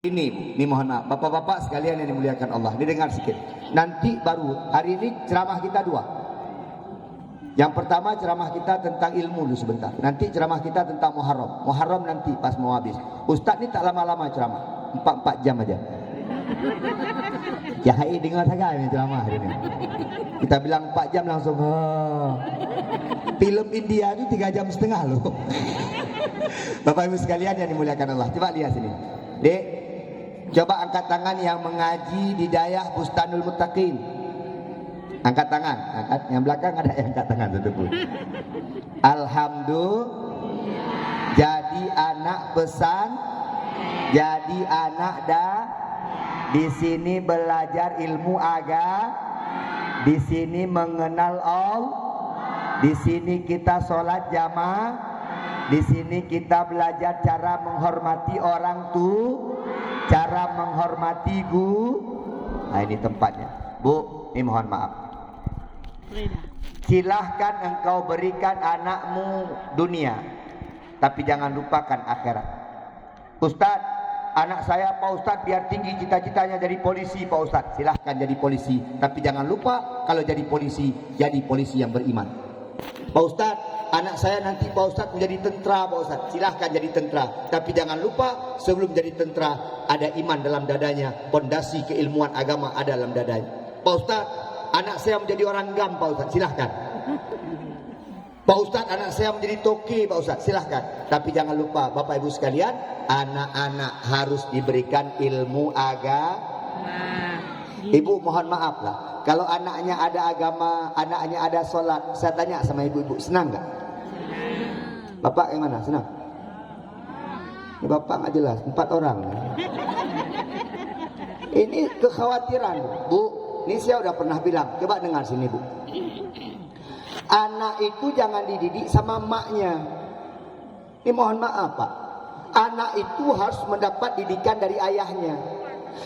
Ini mohon maaf, bapak-bapak sekalian yang dimuliakan Allah, didengar sedikit. Nanti baru hari ini ceramah kita dua. Yang pertama ceramah kita tentang ilmu dulu sebentar. Nanti ceramah kita tentang Muharram. Muharram nanti pas mau habis. Ustaz ini tak lama-lama ceramah, 4 jam aja. Ya hai dengar saja ini ceramah hari ini. Kita bilang 4 jam langsung. Film India itu 3,5 jam loh. Bapak Ibu sekalian yang dimuliakan Allah, coba lihat sini. Dek, coba angkat tangan yang mengaji di Dayah Bustanul Muttaqin. Angkat tangan, angkat. Yang belakang ada yang angkat tangan satu pun. Alhamdulillah. Jadi anak pesan, jadi anak di sini belajar ilmu agama, di sini mengenal Allah, di sini kita sholat jamaah, di sini kita belajar cara menghormati orang tua, cara menghormati guru. Nah ini tempatnya. Bu, ini mohon maaf. Silahkan engkau berikan anakmu dunia, tapi jangan lupakan akhirat. Ustaz, anak saya Pak Ustaz biar tinggi cita-citanya jadi polisi Pak Ustaz. Silahkan jadi polisi, tapi jangan lupa kalau jadi polisi yang beriman. Pak Ustaz, anak saya nanti Pak Ustaz menjadi tentara Pak Ustaz. Silahkan jadi tentara, tapi jangan lupa sebelum jadi tentara ada iman dalam dadanya, pondasi keilmuan agama ada dalam dadanya. Pak Ustaz, anak saya menjadi orang GAM Pak Ustaz. Silahkan. Pak Ustaz, anak saya menjadi toke Pak Ustaz. Silahkan. Tapi jangan lupa Bapak Ibu sekalian, anak-anak harus diberikan ilmu agama. Ibu mohon maaf lah, kalau anaknya ada agama, anaknya ada sholat, saya tanya sama ibu-ibu, senang gak? Bapak yang mana? Senang? Ini bapak gak jelas, 4 orang. Ini kekhawatiran Bu. Ini saya udah pernah bilang, coba dengar sini Bu. Anak itu jangan dididik sama emaknya. Ini mohon maaf Pak, anak itu harus mendapat didikan dari ayahnya.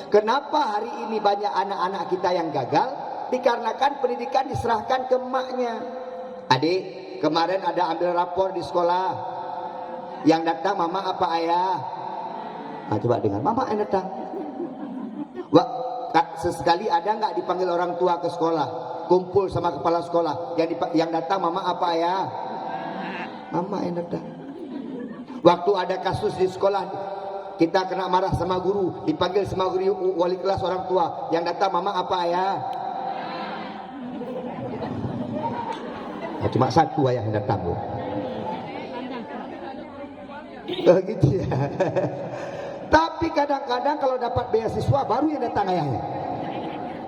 Kenapa hari ini banyak anak-anak kita yang gagal? Dikarenakan pendidikan diserahkan ke emaknya. Adik, kemarin ada ambil rapor di sekolah. Yang datang mama apa ayah? Nah, coba dengar, mama yang datang. Wah, sesekali ada nggak dipanggil orang tua ke sekolah, kumpul sama kepala sekolah, yang datang mama apa ayah? Mama yang datang. Waktu ada kasus di sekolah, kita kena marah sama guru, dipanggil sama guru wali kelas orang tua, yang datang mama apa ayah? Nah, cuma satu ayah yang datang Bu. Oh gitu ya. Tapi kadang-kadang kalau dapat beasiswa baru yang datang ayahnya.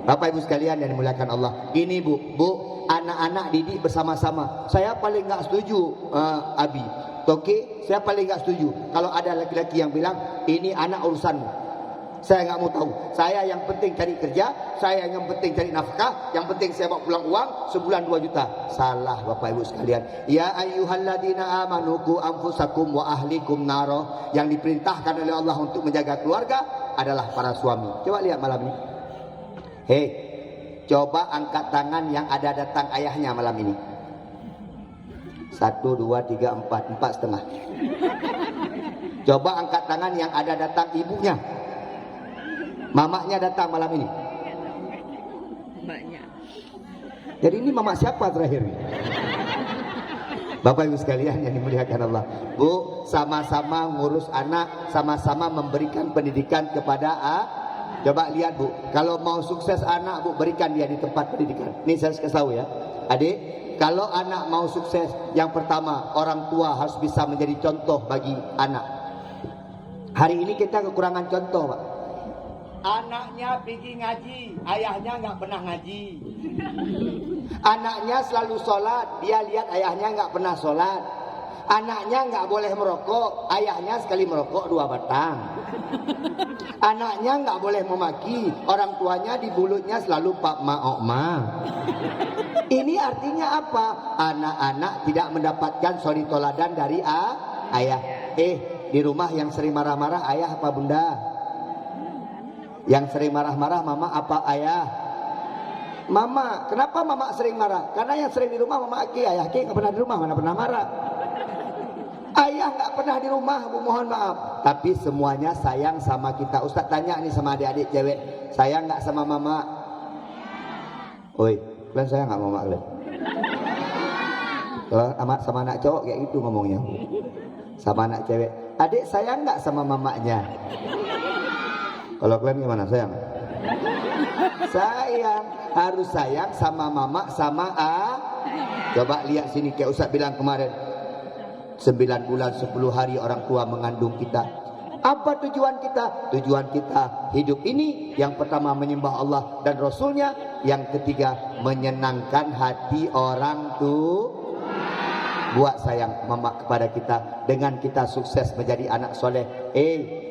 Bapak Ibu sekalian yang dimuliakan Allah, ini Bu, anak-anak didik bersama-sama. Saya paling nggak setuju Abi. Oke, saya paling nggak setuju kalau ada laki-laki yang bilang ini anak urusanmu. Saya nggak mau tahu. Saya yang penting cari kerja, saya yang penting cari nafkah, yang penting saya bawa pulang uang sebulan 2 juta. Salah Bapak Ibu sekalian. Ya ayyuhalladzina amanu qu anfusakum wa ahlikum naro. Yang diperintahkan oleh Allah untuk menjaga keluarga adalah para suami. Coba lihat malam ini. Hei, coba angkat tangan yang ada datang ayahnya malam ini. 1, 2, 3, 4, 4,5. Coba angkat tangan yang ada datang ibunya. Mamanya datang malam ini. Mbaknya. Jadi ini mama siapa terakhir? Bapak Ibu sekalian yang dimuliakan Allah. Bu, sama-sama ngurus anak, sama-sama memberikan pendidikan kepada Coba lihat Bu, kalau mau sukses anak Bu, berikan dia di tempat pendidikan. Ini saya kasih tahu ya. Adik, kalau anak mau sukses, yang pertama orang tua harus bisa menjadi contoh bagi anak. Hari ini kita kekurangan contoh Pak. Anaknya pergi ngaji, ayahnya nggak pernah ngaji. Anaknya selalu sholat, dia lihat ayahnya nggak pernah sholat. Anaknya nggak boleh merokok, ayahnya sekali merokok 2 batang. Anaknya nggak boleh memaki, orang tuanya di mulutnya selalu pak ma ok ma. Ini artinya apa? Anak-anak tidak mendapatkan suri toladan dari ayah. Di rumah yang sering marah-marah ayah apa bunda? Yang sering marah-marah mama apa ayah? Mama. Kenapa mama sering marah? Karena yang sering di rumah mama aki, ayah aki nggak pernah di rumah, mana pernah marah. Ayah nggak pernah di rumah, Bu, mohon maaf. Tapi semuanya sayang sama kita. Ustaz tanya nih sama adik-adik cewek, sayang nggak sama mama? Oi, kalian sayang nggak mama kalian? Kalau sama anak cowok kayak gitu ngomongnya. Sama anak cewek, adik sayang nggak sama mamanya? Kalau kalian gimana, sayang? Sayang, harus sayang sama mama sama Coba lihat sini kayak Ustaz bilang kemarin. 9 bulan 10 hari orang tua mengandung kita. Apa tujuan kita? Tujuan kita hidup ini yang pertama menyembah Allah dan Rasulnya, yang ketiga menyenangkan hati orang tua. Buat sayang mama kepada kita, dengan kita sukses menjadi anak soleh.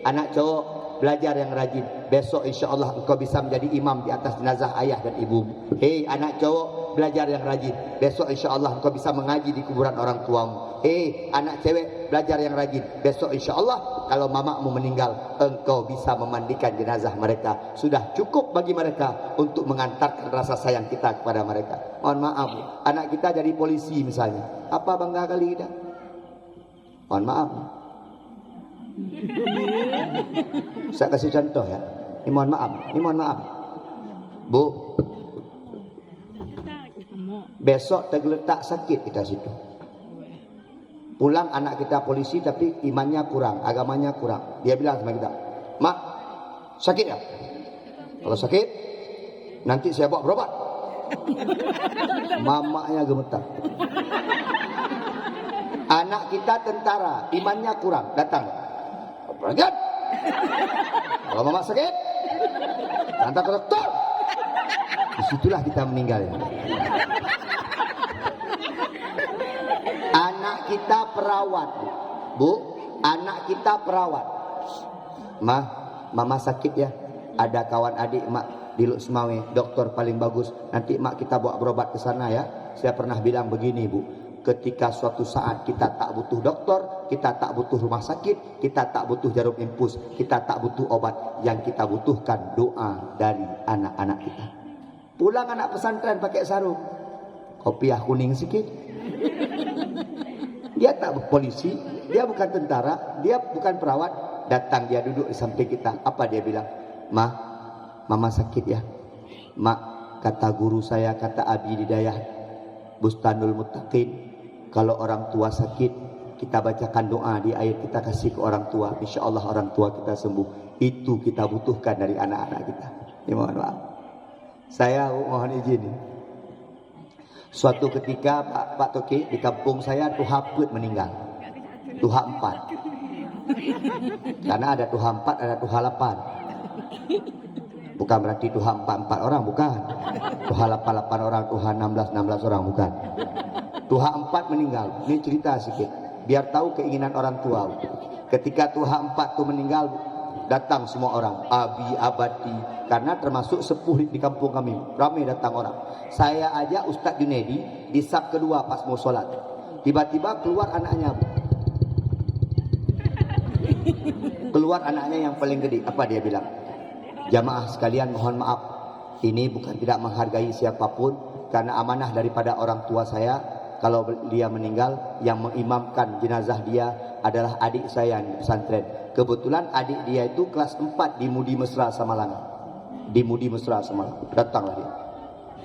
Anak cowok, belajar yang rajin. Besok insya Allah engkau bisa menjadi imam di atas jenazah ayah dan ibu. Anak cowok, belajar yang rajin. Besok insya Allah engkau bisa mengaji di kuburan orang tuamu. Anak cewek, belajar yang rajin. Besok insya Allah kalau mamamu meninggal, engkau bisa memandikan jenazah mereka. Sudah cukup bagi mereka untuk mengantarkan rasa sayang kita kepada mereka. Mohon maaf, anak kita jadi polisi misalnya, apa bangga kali kita? Mohon maaf. Saya kasih contoh ya. Ini mohon maaf. Bu, besok tergeletak sakit kita situ. Pulang anak kita polisi tapi imannya kurang, agamanya kurang. Dia bilang sama kita, "Mak, sakit ya? Kalau sakit, nanti saya bawa berobat." Mamanya gemetar. Anak kita tentara, imannya kurang, datang. Perhatian. Kalau mama sakit, hantar ke dokter. Disitulah kita meninggal. Anak kita perawat, Bu. Anak kita perawat. Mama sakit ya. Ada kawan adik mak di Luk Semawe, dokter paling bagus. Nanti mak kita bawa berobat ke sana ya. Saya pernah bilang begini, Bu. Ketika suatu saat kita tak butuh dokter, kita tak butuh rumah sakit, kita tak butuh jarum infus, kita tak butuh obat. Yang kita butuhkan doa dari anak-anak kita. Pulang anak pesantren pakai sarung, kopiah kuning sikit. Dia tak polisi, dia bukan tentara, dia bukan perawat. Datang dia duduk di samping kita. Apa dia bilang? Mama sakit ya. Mak, kata guru saya, kata Abi Hidayah Bustanul Muttaqin, kalau orang tua sakit, kita bacakan doa di air, kita kasih ke orang tua. Insya Allah orang tua kita sembuh. Itu kita butuhkan dari anak-anak kita. Ya, mohon maaf. Saya mohon izin. Suatu ketika Pak Toki di kampung saya Tuha Put meninggal. Tuha 4. Karena ada Tuha 4, ada Tuha 8. Bukan berarti Tuha 4 orang, bukan. Tuha 8 orang, Tuha 16 orang, bukan. Tuha 4 meninggal. Ini cerita sedikit biar tahu keinginan orang tua. Ketika Tuha 4 itu meninggal, datang semua orang, abi, abadi, karena termasuk sepuh di kampung kami, ramai datang orang. Saya aja Ustadz Junedi di sab kedua pas mau sholat, tiba-tiba keluar anaknya, keluar anaknya yang paling gede. Apa dia bilang? Jamaah sekalian mohon maaf, ini bukan tidak menghargai siapapun, karena amanah daripada orang tua saya. Kalau dia meninggal, yang mengimamkan jenazah dia adalah adik saya di pesantren. Kebetulan adik dia itu kelas 4 di Mudi Mesra Samalang. Di Mudi Mesra Samalang. Datanglah dia.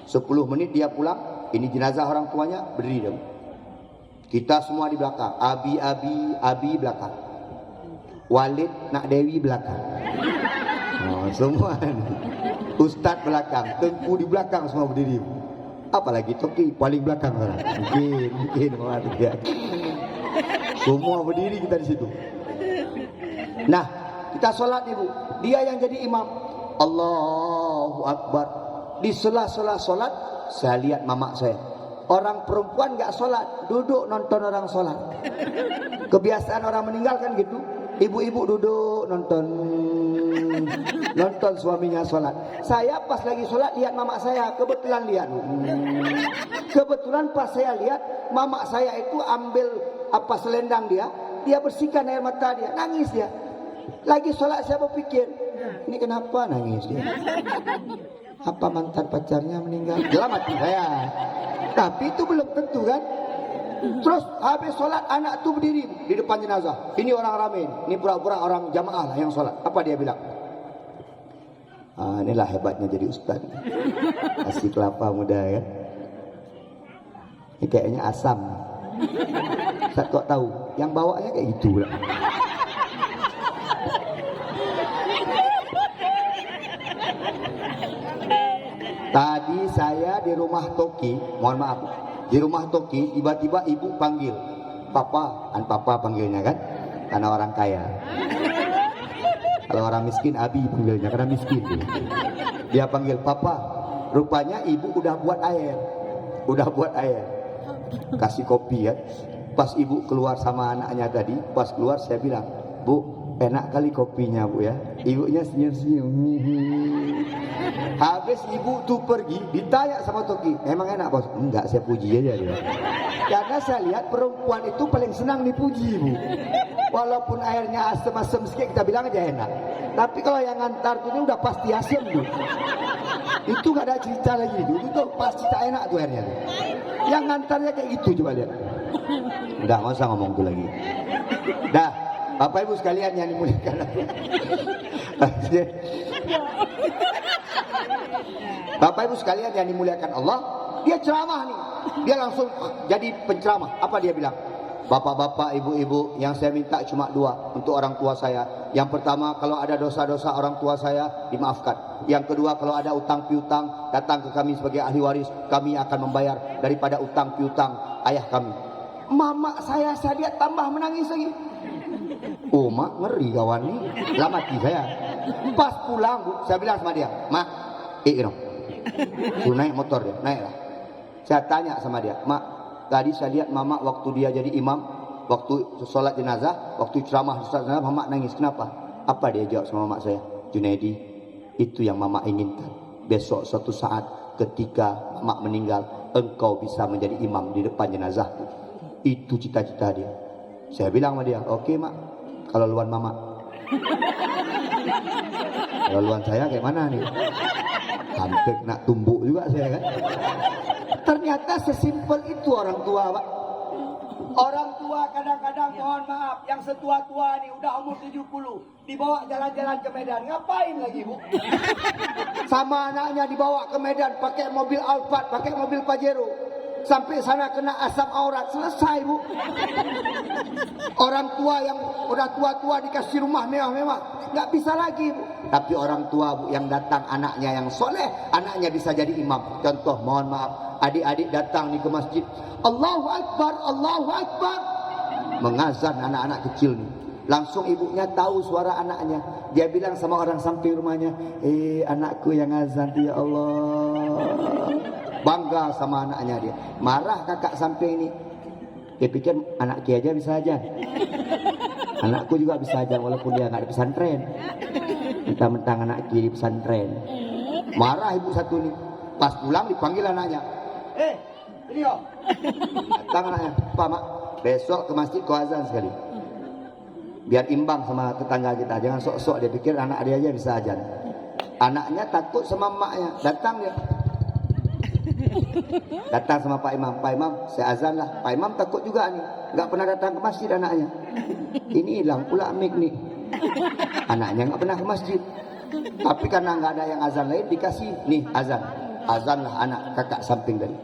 10 menit dia pulang. Ini jenazah orang tuanya, berdiri dia. Kita semua di belakang. Abi belakang. Walid Nak Dewi belakang. Oh, semua. Ustadz belakang. Tengku di belakang semua berdiri. Apalagi Toki paling belakang. Mungkin semua berdiri kita di situ. Nah, kita sholat ibu. Dia yang jadi imam. Allahu Akbar. Di sela-sela sholat, saya lihat mama saya. Orang perempuan gak sholat, duduk nonton orang sholat. Kebiasaan orang meninggal kan gitu. Ibu-ibu duduk nonton suaminya sholat. Saya pas lagi sholat lihat mama saya, kebetulan lihat. Kebetulan pas saya lihat mama saya itu ambil selendang dia bersihkan air mata dia, nangis dia. Lagi sholat saya berpikir, ini kenapa nangis dia? Apa mantan pacarnya meninggal? Dalam hati saya. Tapi itu belum tentu kan? Terus habis sholat anak tuh berdiri di depan jenazah. Ini orang ramai, ini pura-pura orang jamaah lah yang sholat. Apa dia bilang? Inilah hebatnya jadi ustaz. Kasih kelapa muda kan. Ini kayaknya asam. Ustaz kok tahu? Yang bawanya kayak gitu lah. Tadi saya di rumah Toki, mohon maaf, di rumah Toki tiba-tiba ibu panggil, papa, papa panggilnya kan, karena orang kaya. Kalau orang miskin Abi panggilnya karena miskin. Dia panggil papa, rupanya ibu udah buat air, kasih kopi ya. Pas ibu keluar sama anaknya tadi, pas keluar saya bilang, Bu, enak kali kopinya Bu ya. Ibunya senyum-senyum. Habis ibu tuh pergi, ditanya sama Toki, emang enak bos? Enggak, saya puji aja dia. Karena saya lihat perempuan itu paling senang dipuji Bu. Walaupun airnya asam-asam sedikit kita bilang aja enak. Tapi kalau yang ngantar tuh ini udah pasti asam Bu. Itu gak ada cerita lagi Bu. Itu pasti tak enak tuh airnya. Yang ngantarnya kayak gitu coba lihat. Udah gak usah ngomong tuh lagi. Dah, Bapak Ibu sekalian yang dimuliakan Bapak Ibu sekalian yang dimuliakan Allah, dia ceramah nih. Dia langsung jadi penceramah. Apa dia bilang? Bapak-bapak, ibu-ibu, yang saya minta cuma dua untuk orang tua saya. Yang pertama, kalau ada dosa-dosa orang tua saya, dimaafkan. Yang kedua, kalau ada utang piutang, datang ke kami sebagai ahli waris, kami akan membayar daripada utang piutang ayah kami. Mama saya lihat tambah menangis lagi. Oh mak, ngeri kawan nih, lah mati saya. Pas pulang Bu, saya bilang sama dia, mak, naik motor dia, naik lah. Saya tanya sama dia, mak, tadi saya lihat mama waktu dia jadi imam, waktu sholat jenazah, waktu ceramah sholat jenazah, mama nangis, kenapa? Apa dia jawab sama mama saya? Junaidi, itu yang mama inginkan. Besok suatu saat ketika mama meninggal, engkau bisa menjadi imam di depan jenazahku. Itu cita-cita dia. Saya bilang sama dia, oke mak, kalau luan mama. Kalau luan saya kayak mana nih? Hampir nak tumbuk juga saya kan. Ternyata sesimpel itu orang tua Pak. Orang tua kadang-kadang mohon maaf, yang setua-tua nih udah umur 70 dibawa jalan-jalan ke Medan, ngapain lagi Bu? Sama anaknya dibawa ke Medan pakai mobil Alphard, pakai mobil Pajero. Sampai sana kena asam aurat, selesai Bu. Orang tua yang udah tua-tua dikasih rumah mewah-mewah, nggak bisa lagi Bu. Tapi orang tua Bu yang datang anaknya yang soleh, anaknya bisa jadi imam. Contoh mohon maaf, adik-adik datang nih ke masjid, Allahu Akbar, Allahu Akbar, mengazan anak-anak kecil nih. Langsung ibunya tahu suara anaknya. Dia bilang sama orang samping rumahnya, anakku yang azan tuh ya Allah. Bangga sama anaknya dia. Marah kakak samping ini. Dia pikir anak Ki aja bisa aja. Anakku juga bisa aja walaupun dia nggak di pesantren. Mentang-mentang anak Ki di pesantren. Marah ibu satu nih. Pas pulang dipanggil anaknya. Ini kok. Datang anaknya. Pak mak, besok ke masjid kau azan sekali. Biar imbang sama tetangga kita. Jangan sok-sok dia pikir anak dia aja bisa azan. Anaknya takut sama emaknya. Datang dia. Datang sama Pak Imam, Pak Imam saya azan lah. Pak Imam takut juga nih, nggak pernah datang ke masjid anaknya. Ini hilang pula mic nih. Anaknya nggak pernah ke masjid. Tapi karena nggak ada yang azan lain dikasih nih azan. Azan lah anak kakak samping tadi.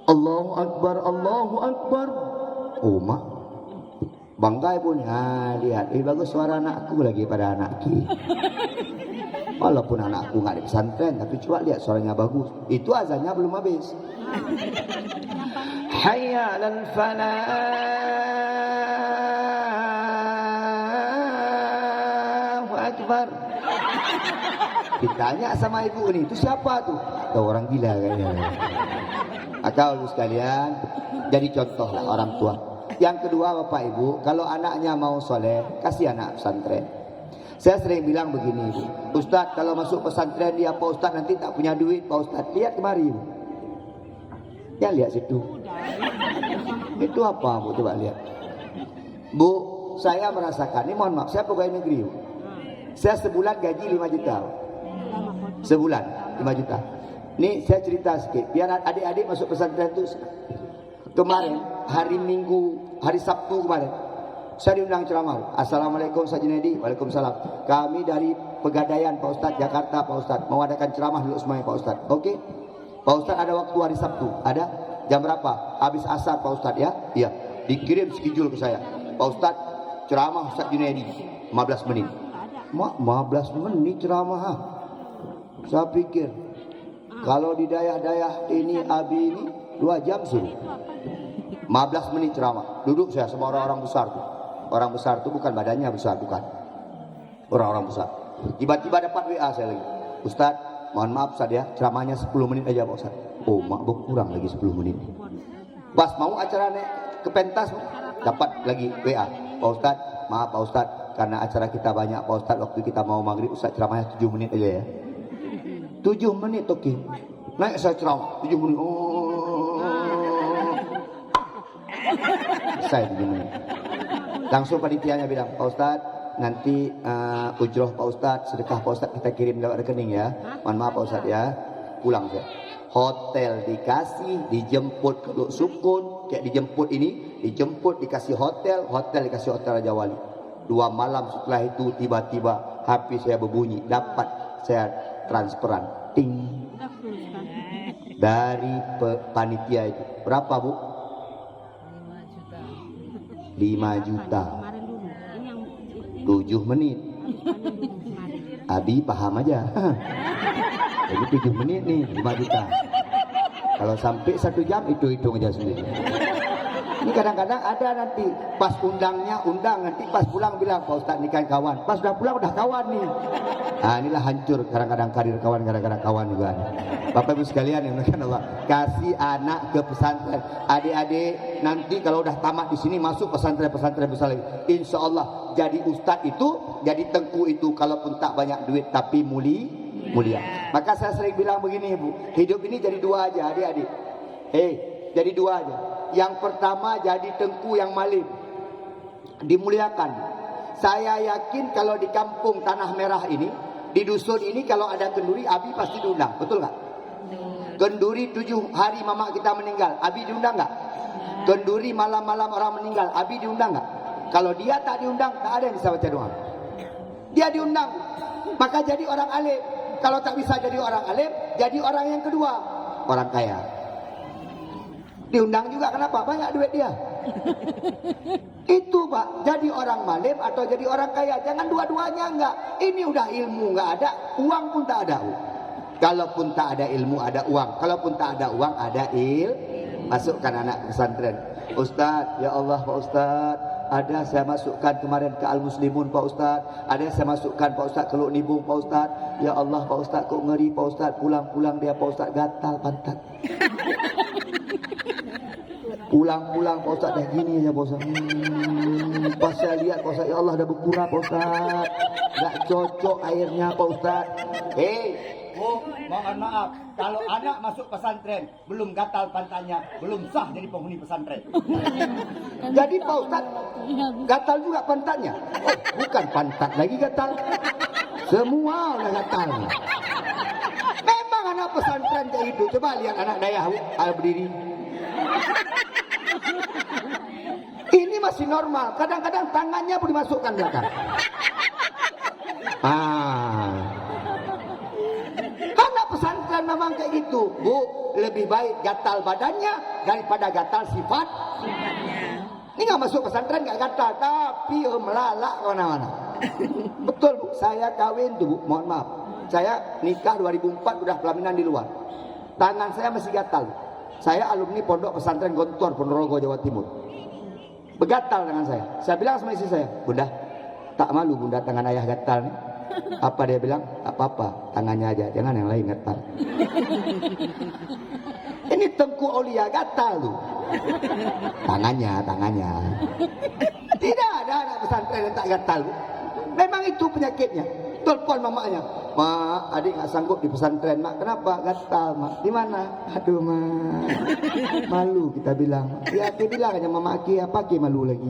Allahu Akbar, Allahu Akbar. Oh mak, bangga pun. Lihat, bagus suara anakku lagi pada anakku. Walaupun anakku nggak di pesantren, tapi coba lihat suaranya bagus. Itu azannya belum habis. Hayya 'alal falah, Allahu Akbar. Ditanya sama ibu ini, itu siapa tuh? Tahu orang gila kayaknya. Akal sekalian, jadi contoh lah orang tua. Yang kedua Bapak Ibu, kalau anaknya mau soleh, kasih anak pesantren. Saya sering bilang begini, Ustadz kalau masuk pesantren dia Pak Ustadz nanti tak punya duit Pak Ustadz. Lihat kemari Bu. Ya lihat situ. Itu apa Bu, coba lihat. Bu, saya merasakan, ini mohon maaf, saya pegawai negeri Bu. Saya sebulan gaji 5 juta. Sebulan 5 juta. Nih saya cerita sedikit, biar adik-adik masuk pesantren itu. Kemarin hari Minggu, hari Sabtu kemarin, saya diundang ceramah. Assalamualaikum Ustaz Junaidi. Waalaikumsalam. Kami dari Pegadaian Pak Ustaz, Jakarta Pak Ustaz, mau adakan ceramah dulu semuanya Pak Ustaz. Oke. Pak Ustaz ada waktu hari Sabtu? Ada? Jam berapa? Habis asar Pak Ustaz ya? Iya. Dikirim schedule ke saya. Pak Ustaz, ceramah Ustaz Junaidi 15 menit. 15 menit ceramah. Ha? Saya pikir kalau di daerah-daerah ini Abi ini 2 jam suruh. 15 menit ceramah. Duduk saya sama orang-orang besar tuh. Orang besar tuh bukan badannya besar, bukan. Orang-orang besar. Tiba-tiba dapat WA saya lagi. Ustaz, mohon maaf Ustaz ya, ceramahnya 10 menit aja Pak Ustaz. Oh, mak kurang lagi 10 menit. Pas mau acara naik ke pentas, dapat lagi WA. Pak Ustaz, maaf Pak Ustaz, karena acara kita banyak Pak Ustaz, waktu kita mau maghrib Ustaz ceramahnya 7 menit aja ya. 7 menit oke. Naik saya ceramah 7 menit. Oh. Saya 7 menit. Langsung panitianya bilang, Pak Ustaz, nanti ujroh Pak Ustaz, sedekah Pak Ustaz kita kirim lewat rekening ya. Mohon maaf Pak Ustaz ya. Pulang saya. Hotel dikasih, dijemput ke Luk Sukun, kayak dijemput ini, dijemput dikasih hotel, hotel dikasih hotel Raja Wali. 2 malam setelah itu tiba-tiba HP saya berbunyi, dapat saya transferan, ting, dari panitia itu. Berapa Bu? 5 juta. 7 menit. Abi paham aja. Jadi 7 menit nih 5 juta. Kalau sampai 1 jam itu hitung aja sendiri. Ini kadang-kadang ada nanti pas undangnya undang, nanti pas pulang bilang Pak Ustaz nikahin kawan. Pas udah pulang udah kawan nih. Nah inilah hancur kadang-kadang karir kawan gara-gara kawan juga. Bapak Ibu sekalian yang dimuliakan Allah, kasih anak ke pesantren. Adik-adik nanti kalau udah tamat di sini masuk pesantren-pesantren besar lagi. Insya Allah jadi ustadz itu, jadi tengku itu, kalaupun tak banyak duit tapi mulia. Maka saya sering bilang begini Ibu, hidup ini jadi 2 aja adik-adik. Jadi 2 aja. Yang pertama jadi tengku yang malim, dimuliakan. Saya yakin kalau di kampung Tanah Merah ini, di dusun ini kalau ada kenduri, Abi pasti diundang, betul nggak? Kenduri 7 hari mama kita meninggal, Abi diundang nggak? Kenduri malam-malam orang meninggal, Abi diundang nggak? Kalau dia tak diundang, tak ada yang bisa baca doa. Dia diundang, maka jadi orang alim. Kalau tak bisa jadi orang alim, jadi orang yang kedua, orang kaya. Diundang juga, kenapa? Banyak duit dia. Itu Pak, jadi orang malim atau jadi orang kaya. Jangan dua-duanya enggak. Ini udah ilmu enggak ada, uang pun tak ada. Kalaupun tak ada ilmu ada uang. Kalaupun tak ada uang ada masukkan anak pesantren. Ustaz, ya Allah Pak Ustaz, ada saya masukkan kemarin ke Al-Muslimun Pak Ustaz, ada saya masukkan Pak Ustaz ke Luk Nibung Pak Ustaz. Ya Allah Pak Ustaz, kok ngeri Pak Ustaz, pulang-pulang dia Pak Ustaz gatal pantat. Pulang-pulang Pak Ustaz dah gini aja Pak Ustaz. Pas saya lihat Pak Ustaz, ya Allah dah berkurang Pak Ustaz, gak cocok airnya Pak Ustaz. Bu, mohon maaf, kalau anak masuk pesantren belum gatal pantatnya, belum sah jadi penghuni pesantren. Jadi Pak Ustaz gatal juga pantatnya. Oh, bukan pantat lagi gatal, semua udah gatal. Memang anak pesantren kayak itu. Coba lihat anak dayah berdiri. Ini masih normal. Kadang-kadang tangannya pun dimasukkan belakang. Anak pesantren memang kayak gitu. Bu, lebih baik gatal badannya daripada gatal sifat. Ini nggak masuk pesantren nggak gatal, tapi melalak mana-mana. Betul Bu, saya kawin tuh Bu, mohon maaf. Saya nikah 2004 udah pelaminan di luar. Tangan saya masih gatal. Saya alumni Pondok Pesantren Gontor, Ponorogo, Jawa Timur. Begatal tangan saya. Saya bilang sama istri saya, Bunda, tak malu Bunda tangan ayah gatal nih? Apa dia bilang? Apa-apa, tangannya aja, jangan yang lain gatal. Ini Tengku Aulia gatal tuh. Tangannya. Tidak ada anak pesantren yang tak gatal. Memang itu penyakitnya. Telepon mamanya, Mak, adik nggak sanggup di pesantren. Mak, kenapa? Gatal Mak. Di mana? Aduh Mak, malu kita bilang. Ya Aki bilang aja Mama Aki, apa Aki malu lagi?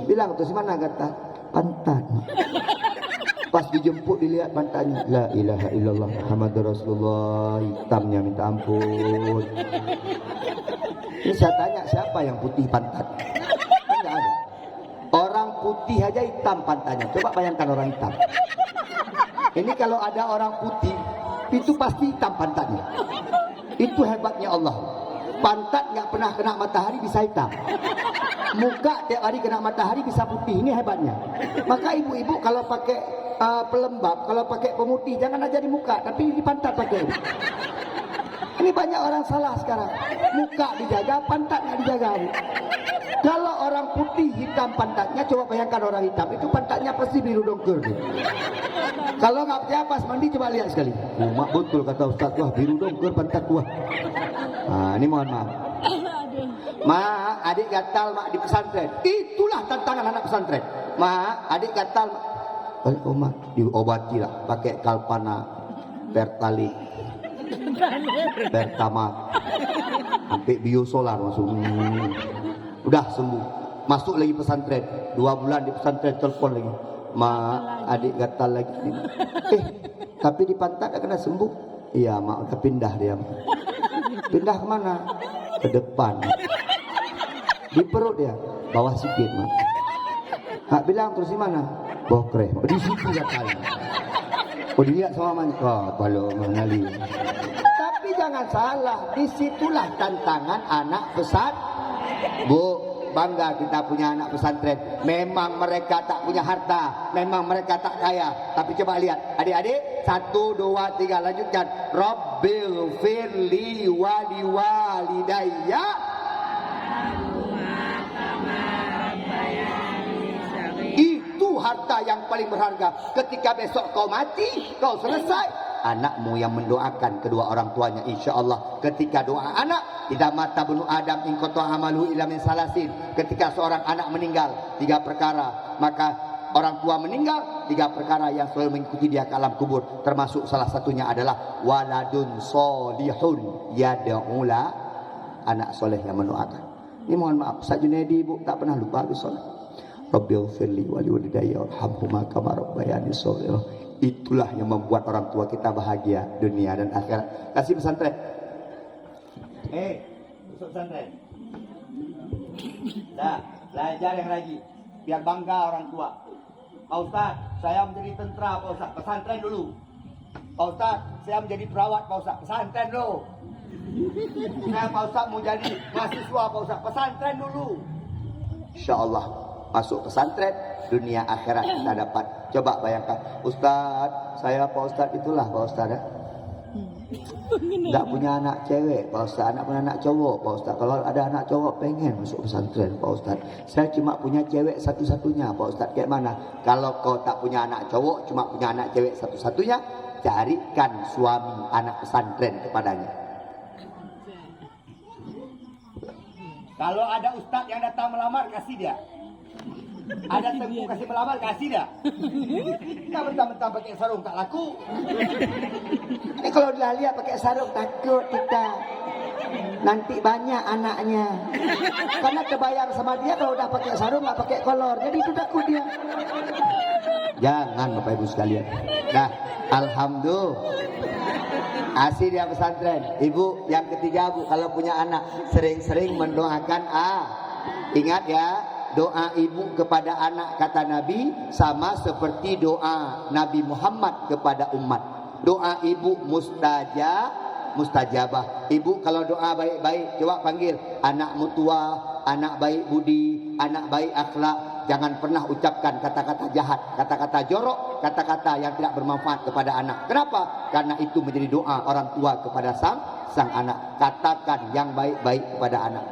Bilang terus mana gatal? Pantat Mak. Pas dijemput dilihat pantatnya, la ilaha illallah Muhammadur Rasulullah, hitamnya minta ampun. Ini saya tanya, siapa yang putih pantat? Kan nggak ada. Orang putih aja hitam pantatnya. Coba bayangkan orang hitam. Ini kalau ada orang putih, itu pasti hitam pantatnya. Itu hebatnya Allah. Pantat nggak pernah kena matahari bisa hitam. Muka tiap hari kena matahari bisa putih. Ini hebatnya. Maka ibu-ibu kalau pakai pelembab, kalau pakai pemutih jangan aja di muka, tapi di pantat pakai. Ini banyak orang salah sekarang. Muka dijaga, pantat nggak dijaga. Kalau orang putih hitam pantatnya, coba bayangkan orang hitam itu pantatnya pasti biru dongker. Kalau nggak percaya pas mandi coba lihat sekali. Mak betul kata Ustaz, wah biru dongker pantat gua. Nah, ini mohon maaf. Mak, adik gatal mak di pesantren. Itulah tantangan anak pesantren. Mak, adik gatal. Oh mak, diobati lah pakai kalpana, pertali, pertama, sampai biosolar langsung. Udah sembuh. Masuk lagi pesantren. 2 bulan di pesantren, telepon lagi. Mak, adik gatal lagi. Tapi di pantat kena sembuh. Iya mak, udah pindah dia. Pindah kemana? Ke depan. Di perut dia, bawah sikit mak. Hak bilang terus di mana? Bokre. Di situ katanya. Oh dilihat sama mamanya. Oh kalau mengenali. Tapi jangan salah, disitulah tantangan anak pesantren. Bu, bangga kita punya anak pesantren. Memang mereka tak punya harta, memang mereka tak kaya. Tapi coba lihat, adik-adik, 1, 2, 3, lanjutkan. Rabbil firli wali walidayya. Itu harta yang paling berharga. Ketika besok kau mati, kau selesai, anakmu yang mendoakan kedua orang tuanya, insya Allah. Ketika doa anak, idza mata bunu adam in qata amalu illa min salasin. Ketika seorang anak meninggal, 3 perkara, maka orang tua meninggal, 3 perkara yang selalu mengikuti dia ke alam kubur. Termasuk salah satunya adalah waladun solihun yad'ula, anak soleh yang mendoakan. Ini mohon maaf, Ustaz Junaidi ibu tak pernah lupa habis sholat. Rabbil firli wali walidayya warhamhuma kama rabbayani shaghira. Itulah yang membuat orang tua kita bahagia dunia dan akhirat. Kasih pesantren. Masuk pesantren. Dah, belajar yang rajin. Biar bangga orang tua. Pak Ustaz, saya menjadi tentara Pak Ustaz. Pesantren dulu. Pak Ustaz, saya menjadi perawat Pak Ustaz. Pesantren dulu. Saya Pak Ustaz mau jadi mahasiswa Pak Ustaz. Pesantren dulu. InsyaAllah masuk pesantren, dunia akhirat kita dapat. Coba bayangkan, Ustaz, saya Pak Ustaz itulah Pak Ustaz ya. Enggak punya anak cewek Pak Ustaz, anak punya anak cowok Pak Ustaz. Kalau ada anak cowok pengen masuk pesantren Pak Ustaz. Saya cuma punya cewek satu-satunya Pak Ustaz. Kayak mana? Kalau kau tak punya anak cowok, cuma punya anak cewek satu-satunya, carikan suami anak pesantren kepadanya. Kalau ada ustaz yang datang melamar, kasih dia. Ada tengku kasih melamar, kasih dah. Kita mentang-mentang pakai sarung tak laku. Ini kalau dia lihat pakai sarung takut kita. Nanti banyak anaknya. Karena terbayar sama dia kalau udah pakai sarung nggak pakai kolor. Jadi itu takut dia. Jangan Bapak Ibu sekalian. Nah, alhamdulillah. Asih dia pesantren. Ibu yang ketiga Bu, kalau punya anak sering-sering mendoakan Ingat ya. Doa ibu kepada anak kata Nabi sama seperti doa Nabi Muhammad kepada umat. Doa ibu mustajabah. Ibu kalau doa baik-baik, coba panggil anakmu tua, anak baik budi, anak baik akhlak. Jangan pernah ucapkan kata-kata jahat, kata-kata jorok, kata-kata yang tidak bermanfaat kepada anak. Kenapa? Karena itu menjadi doa orang tua kepada sang anak. Katakan yang baik-baik kepada anak.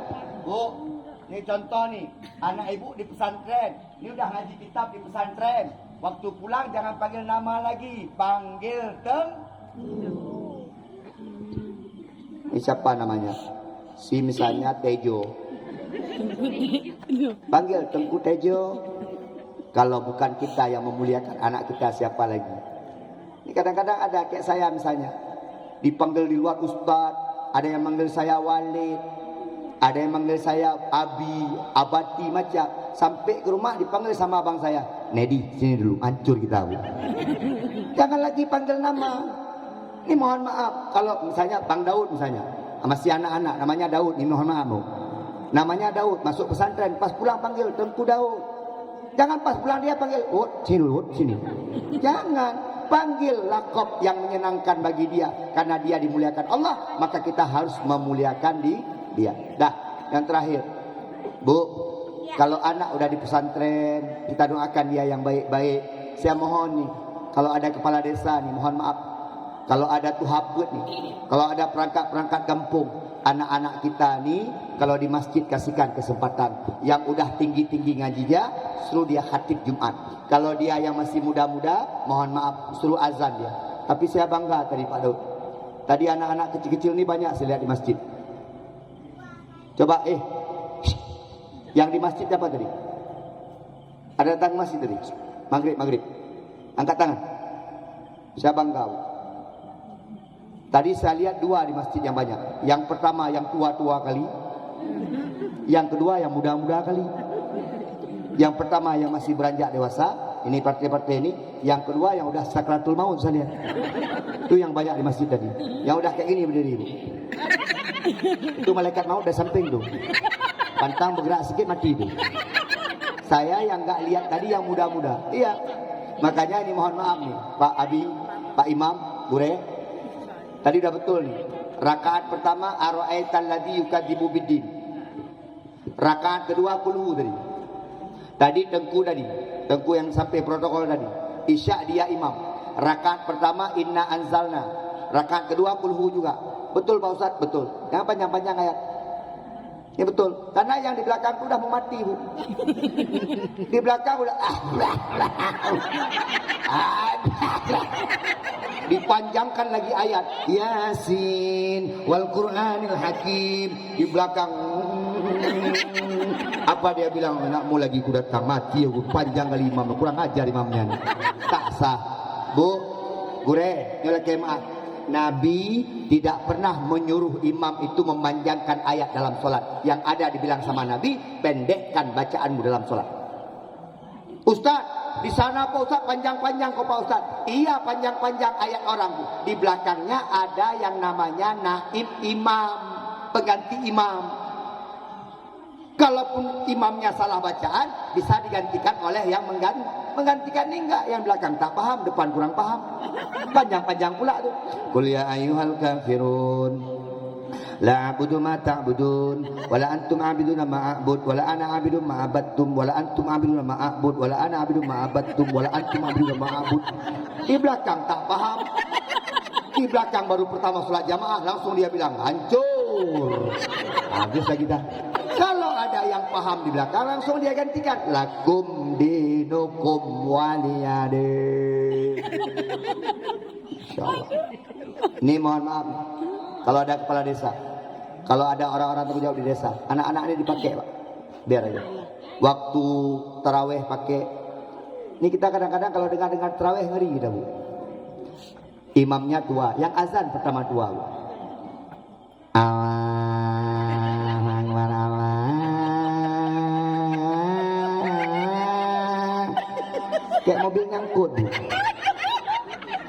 Bu, ini contoh nih, anak ibu di pesantren. Ini udah ngaji kitab di pesantren. Waktu pulang jangan panggil nama lagi, panggil Ini siapa namanya? Si misalnya Tejo. Panggil Tengku Tejo. Kalau bukan kita yang memuliakan anak kita, siapa lagi? Ini kadang-kadang ada kayak saya misalnya, dipanggil di luar Ustaz, ada yang manggil saya Walid, ada yang manggil saya Abi, Abati macam. Sampai ke rumah dipanggil sama abang saya, Nedi, sini dulu, hancur kita. Bu. Jangan lagi panggil nama. Ini mohon maaf, kalau misalnya Bang Daud misalnya, masih anak-anak, namanya Daud, ini mohon maaf. Bu. Namanya Daud, masuk pesantren, pas pulang panggil Tengku Daud. Jangan pas pulang dia panggil, sini dulu, sini. Jangan, panggil lakop yang menyenangkan bagi dia. Karena dia dimuliakan Allah, maka kita harus memuliakan dia. Dah, yang terakhir. Bu, kalau anak udah di pesantren, kita doakan dia yang baik-baik. Saya mohon nih, kalau ada kepala desa nih, mohon maaf. Kalau ada tuhaput nih, kalau ada perangkat-perangkat kampung, anak-anak kita nih, kalau di masjid kasihkan kesempatan. Yang udah tinggi-tinggi ngaji dia, suruh dia khatib Jumat. Kalau dia yang masih muda-muda, mohon maaf, suruh azan dia. Tapi saya bangga tadi Pak Daud. Tadi anak-anak kecil-kecil ini banyak saya lihat di masjid. Coba yang di masjid apa tadi? Ada datang masjid tadi? Maghrib. Angkat tangan. Saya bangga. Tadi saya lihat dua di masjid yang banyak. Yang pertama yang tua-tua kali. Yang kedua yang muda-muda kali. Yang pertama yang masih beranjak dewasa. Ini partai-partai ini. Yang kedua yang udah sakratul maut saya lihat. Itu yang banyak di masjid tadi. Yang udah kayak gini berdiri. Bu. Itu malaikat maut udah samping tuh. Pantang bergerak sedikit mati itu. Saya yang nggak lihat tadi yang muda-muda. Iya. Makanya ini mohon maaf nih, Pak Abi, Pak Imam, Bure. Tadi udah betul nih. Rakaat pertama ara'aital ladzi yukadzibu biddin. Rakaat kedua kulhu tadi. Tadi Tengku yang sampai protokol tadi. Isya dia imam. Rakaat pertama inna anzalna. Rakaat kedua kulhu juga. Betul Pak Ustaz? Betul. Jangan panjang-panjang ayat. Ya betul, karena yang di belakang itu udah mau mati, Bu. Di belakang udah dipanjangkan lagi ayat Yasin wal Qur'anil Hakim. Di belakang apa dia bilang, anakmu lagi kuda mati, ya, panjang kali imam, kurang ajar imamnya nih. Tak sah. Bu, Gure, nyolek kemaah. Nabi tidak pernah menyuruh imam itu memanjangkan ayat dalam sholat. Yang ada dibilang sama Nabi, pendekkan bacaanmu dalam sholat. Ustaz, di sana Pak Ustaz panjang-panjang kok Pak Ustaz. Iya panjang-panjang ayat orang. Di belakangnya ada yang namanya naib imam, pengganti imam. Kalaupun imamnya salah bacaan, bisa digantikan oleh yang menggantikan ini enggak. Yang belakang tak paham, depan kurang paham. Panjang-panjang pula tuh. Qul ya ayyuhal kafirun la a'budu ma ta'budun wala antum 'abiduna ma a'bud wala ana 'abidun ma 'abadtum wala antum 'abiduna ma a'bud wala ana 'abidun ma 'abadtum wala antum 'abiduna ma a'bud. Di belakang tak paham. Di belakang baru pertama sholat jamaah langsung dia bilang hancur. Habis lagi dah. Kalau ada yang paham di belakang langsung dia gantikan lakum dinukum waliyadin. Insyaallah. Ini mohon maaf. Kalau ada kepala desa, kalau ada orang-orang tanggung jawab di desa, anak-anak ini dipakai Pak. Biar aja. Waktu taraweh pakai. Ini kita kadang-kadang kalau dengar taraweh ngeri kita, Bu. Imamnya tua, yang azan pertama tua, Bu. Kayak mobil nyangkut.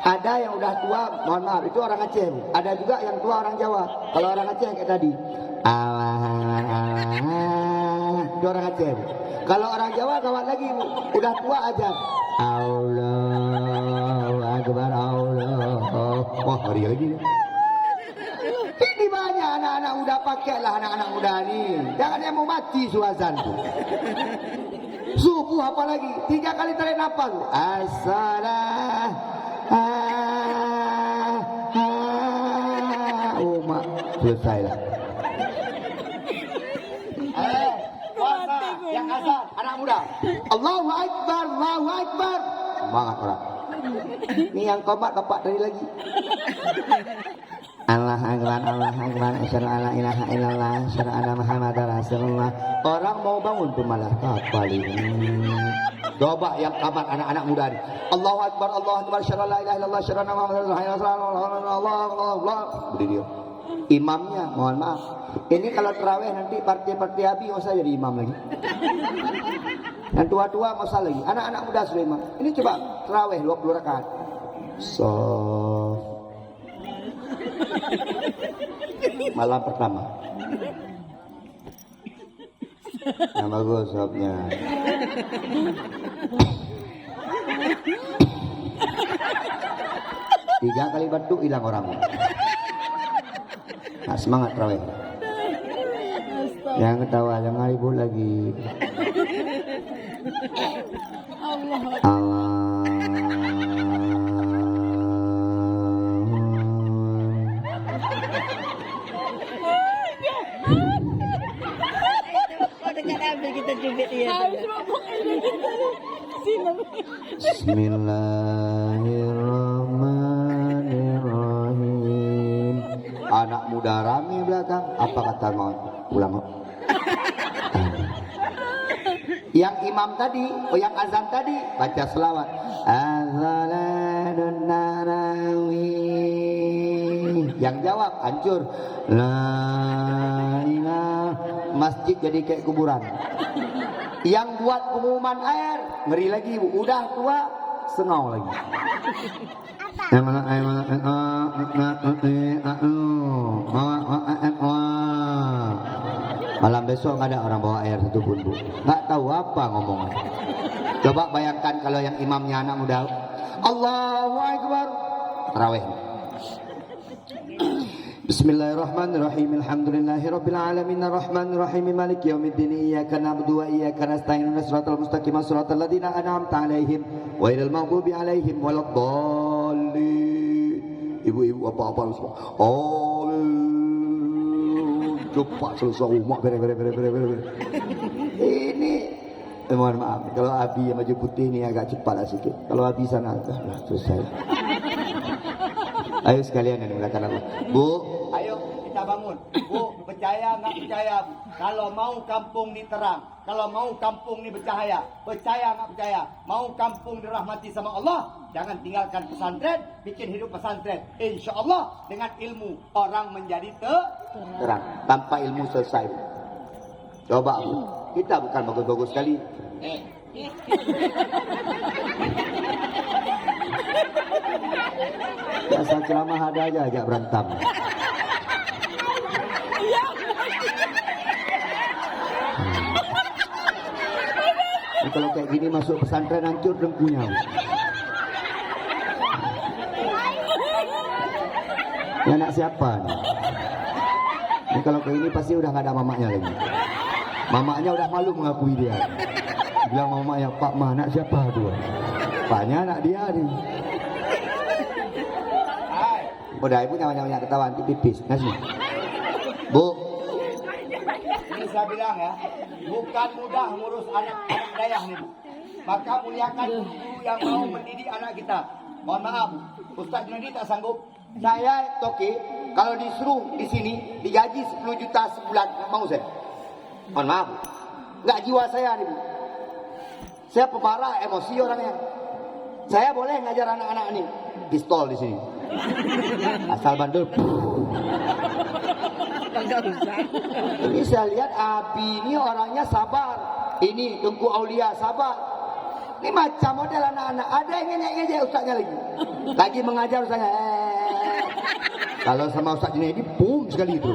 Ada yang udah tua, mohon maaf, itu orang Aceh. Ada juga yang tua orang Jawa. Kalau orang Aceh kayak tadi, itu orang Aceh. Kalau orang Jawa kawan lagi, udah tua aja. Allahu Akbar, Allah. Wah, hari lagi. Ini banyak anak-anak muda, pakailah anak-anak muda nih. Jangan yang mau mati suazan tuh. Subuh apa lagi? 3 kali tarik nafas. As-salah. Mak, selesai lah. Puasa yang azan anak muda. Allahu Akbar, Allahu Akbar. Semangat orang. Ini yang komat bapak tadi lagi. Allah Akbar, Allah Akbar, asyhadu an la ilaha illallah, asyhadu anna Muhammadar Rasulullah. Orang mau bangun tuh malah kapal ini. Coba yang kabar anak-anak muda ini. Allahu Akbar, Allahu Akbar, asyhadu an la ilaha illallah, asyhadu anna Muhammadar Rasulullah. Allah. Berdiri. Imamnya, mohon maaf. Ini kalau terawih nanti partai-partai abi nggak usah jadi imam lagi. Yang tua-tua nggak usah lagi. Anak-anak muda sudah imam. Ini coba terawih 20 rakaat. Malam pertama. Yang bagus sobnya. Tiga kali batu hilang orang. Nah, semangat terawih. Yang ketawa jangan ribut lagi. Allah. Bismillahirrahmanirrahim. Anak muda rame belakang. Apa kata mau pulang? Yang imam tadi, yang azan tadi baca selawat. Azzaladun narawih. Yang jawab hancur. La ilaha. Masjid jadi kayak kuburan. Yang buat pengumuman air ngeri lagi, udah tua sengau lagi. Malam besok nggak ada orang bawa air satu pun, Bu. Nggak tahu apa ngomongnya. Coba bayangkan kalau yang imamnya anak muda. Allahu Akbar. Tarawih. Bismillahirrahmanirrahim. Alhamdulillahirabbil alamin arrahmanir rahim maliki yaumiddin iyyaka na'budu wa iyyaka nasta'in ihdinas mustaqim shiratal ladzina an'amta 'alaihim ghairil maghdubi 'alaihim waladdallin. Ibu-ibu apa-apa semua. Cepat selesai umat bere. Ini mohon maaf kalau Abi yang baju putih ini agak cepatlah sedikit. Kalau Abi sana sudah selesai. Ayo sekalian yang dimulakan Allah. Bu, ayo kita bangun. Bu, percaya nggak percaya? Kalau mau kampung ini terang, kalau mau kampung ini bercahaya, percaya nggak percaya? Mau kampung dirahmati sama Allah, jangan tinggalkan pesantren, bikin hidup pesantren. Insya Allah dengan ilmu orang menjadi terang. Tanpa ilmu selesai. Coba Bu, kita bukan bagus-bagus sekali. Biasa ceramah ada aja ajak berantem. Kalau kayak gini masuk pesantren hancur dengkunya. Ini anak siapa nih? Ini kalau kayak gini pasti udah nggak ada mamanya lagi. Mamanya udah malu mengakui dia. Bilang mamanya, Pak mah anak siapa tuh? Paknya anak dia nih. Udah ibu nyawa-nyawa ketawa nanti pipis. Ngasih. Bu. Ini saya bilang ya, bukan mudah ngurus anak dayah nih. Maka muliakan guru yang mau mendidik anak kita. Mohon maaf, Ustaz Junedi tak sanggup. Saya Toki, kalau disuruh di sini digaji 10 juta sebulan, mau saya? Mohon maaf, nggak jiwa saya nih Bu. Saya pemarah, emosi orangnya. Saya boleh ngajar anak-anak ini pistol di sini. Asal bandel. Ini saya lihat Abi ini orangnya sabar. Ini Tengku Aulia sabar. Ini macam model anak-anak. Ada yang ngejek-ngejek ustaznya lagi. Lagi mengajar ustaznya. Kalau sama Ustaz Junedi, boom sekali itu.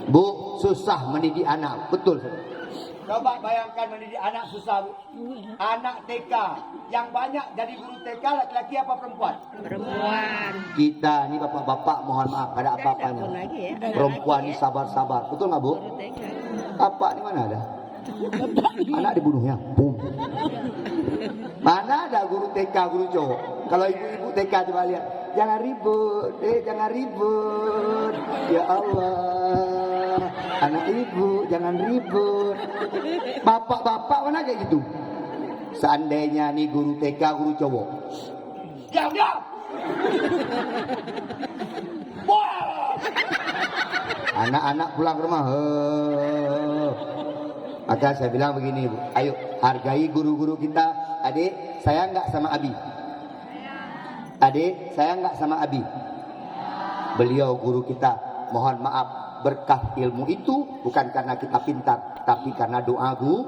Bu, susah mendidik anak. Betul. Coba bayangkan mendidik anak susah. Anak TK yang banyak jadi guru TK laki-laki apa perempuan? Perempuan. Kita ini bapak-bapak mohon maaf ada apa-apanya. Perempuan ini sabar-sabar. Betul nggak Bu? Bapak ini mana ada? Anak dibunuhnya. Boom. Mana ada guru TK guru cowok? Kalau ibu-ibu TK coba lihat. Jangan ribut, jangan ribut. Ya Allah. Anak ibu jangan ribut. Bapak-bapak mana kayak gitu? Seandainya nih guru TK guru cowok. Diam. Anak-anak pulang ke rumah. Maka saya bilang begini Bu, ayo hargai guru-guru kita. Adik, saya enggak sama Abi. Adik, saya enggak sama Abi. Beliau guru kita. mohon maaf, berkah ilmu itu bukan karena kita pintar, tapi karena doa guru.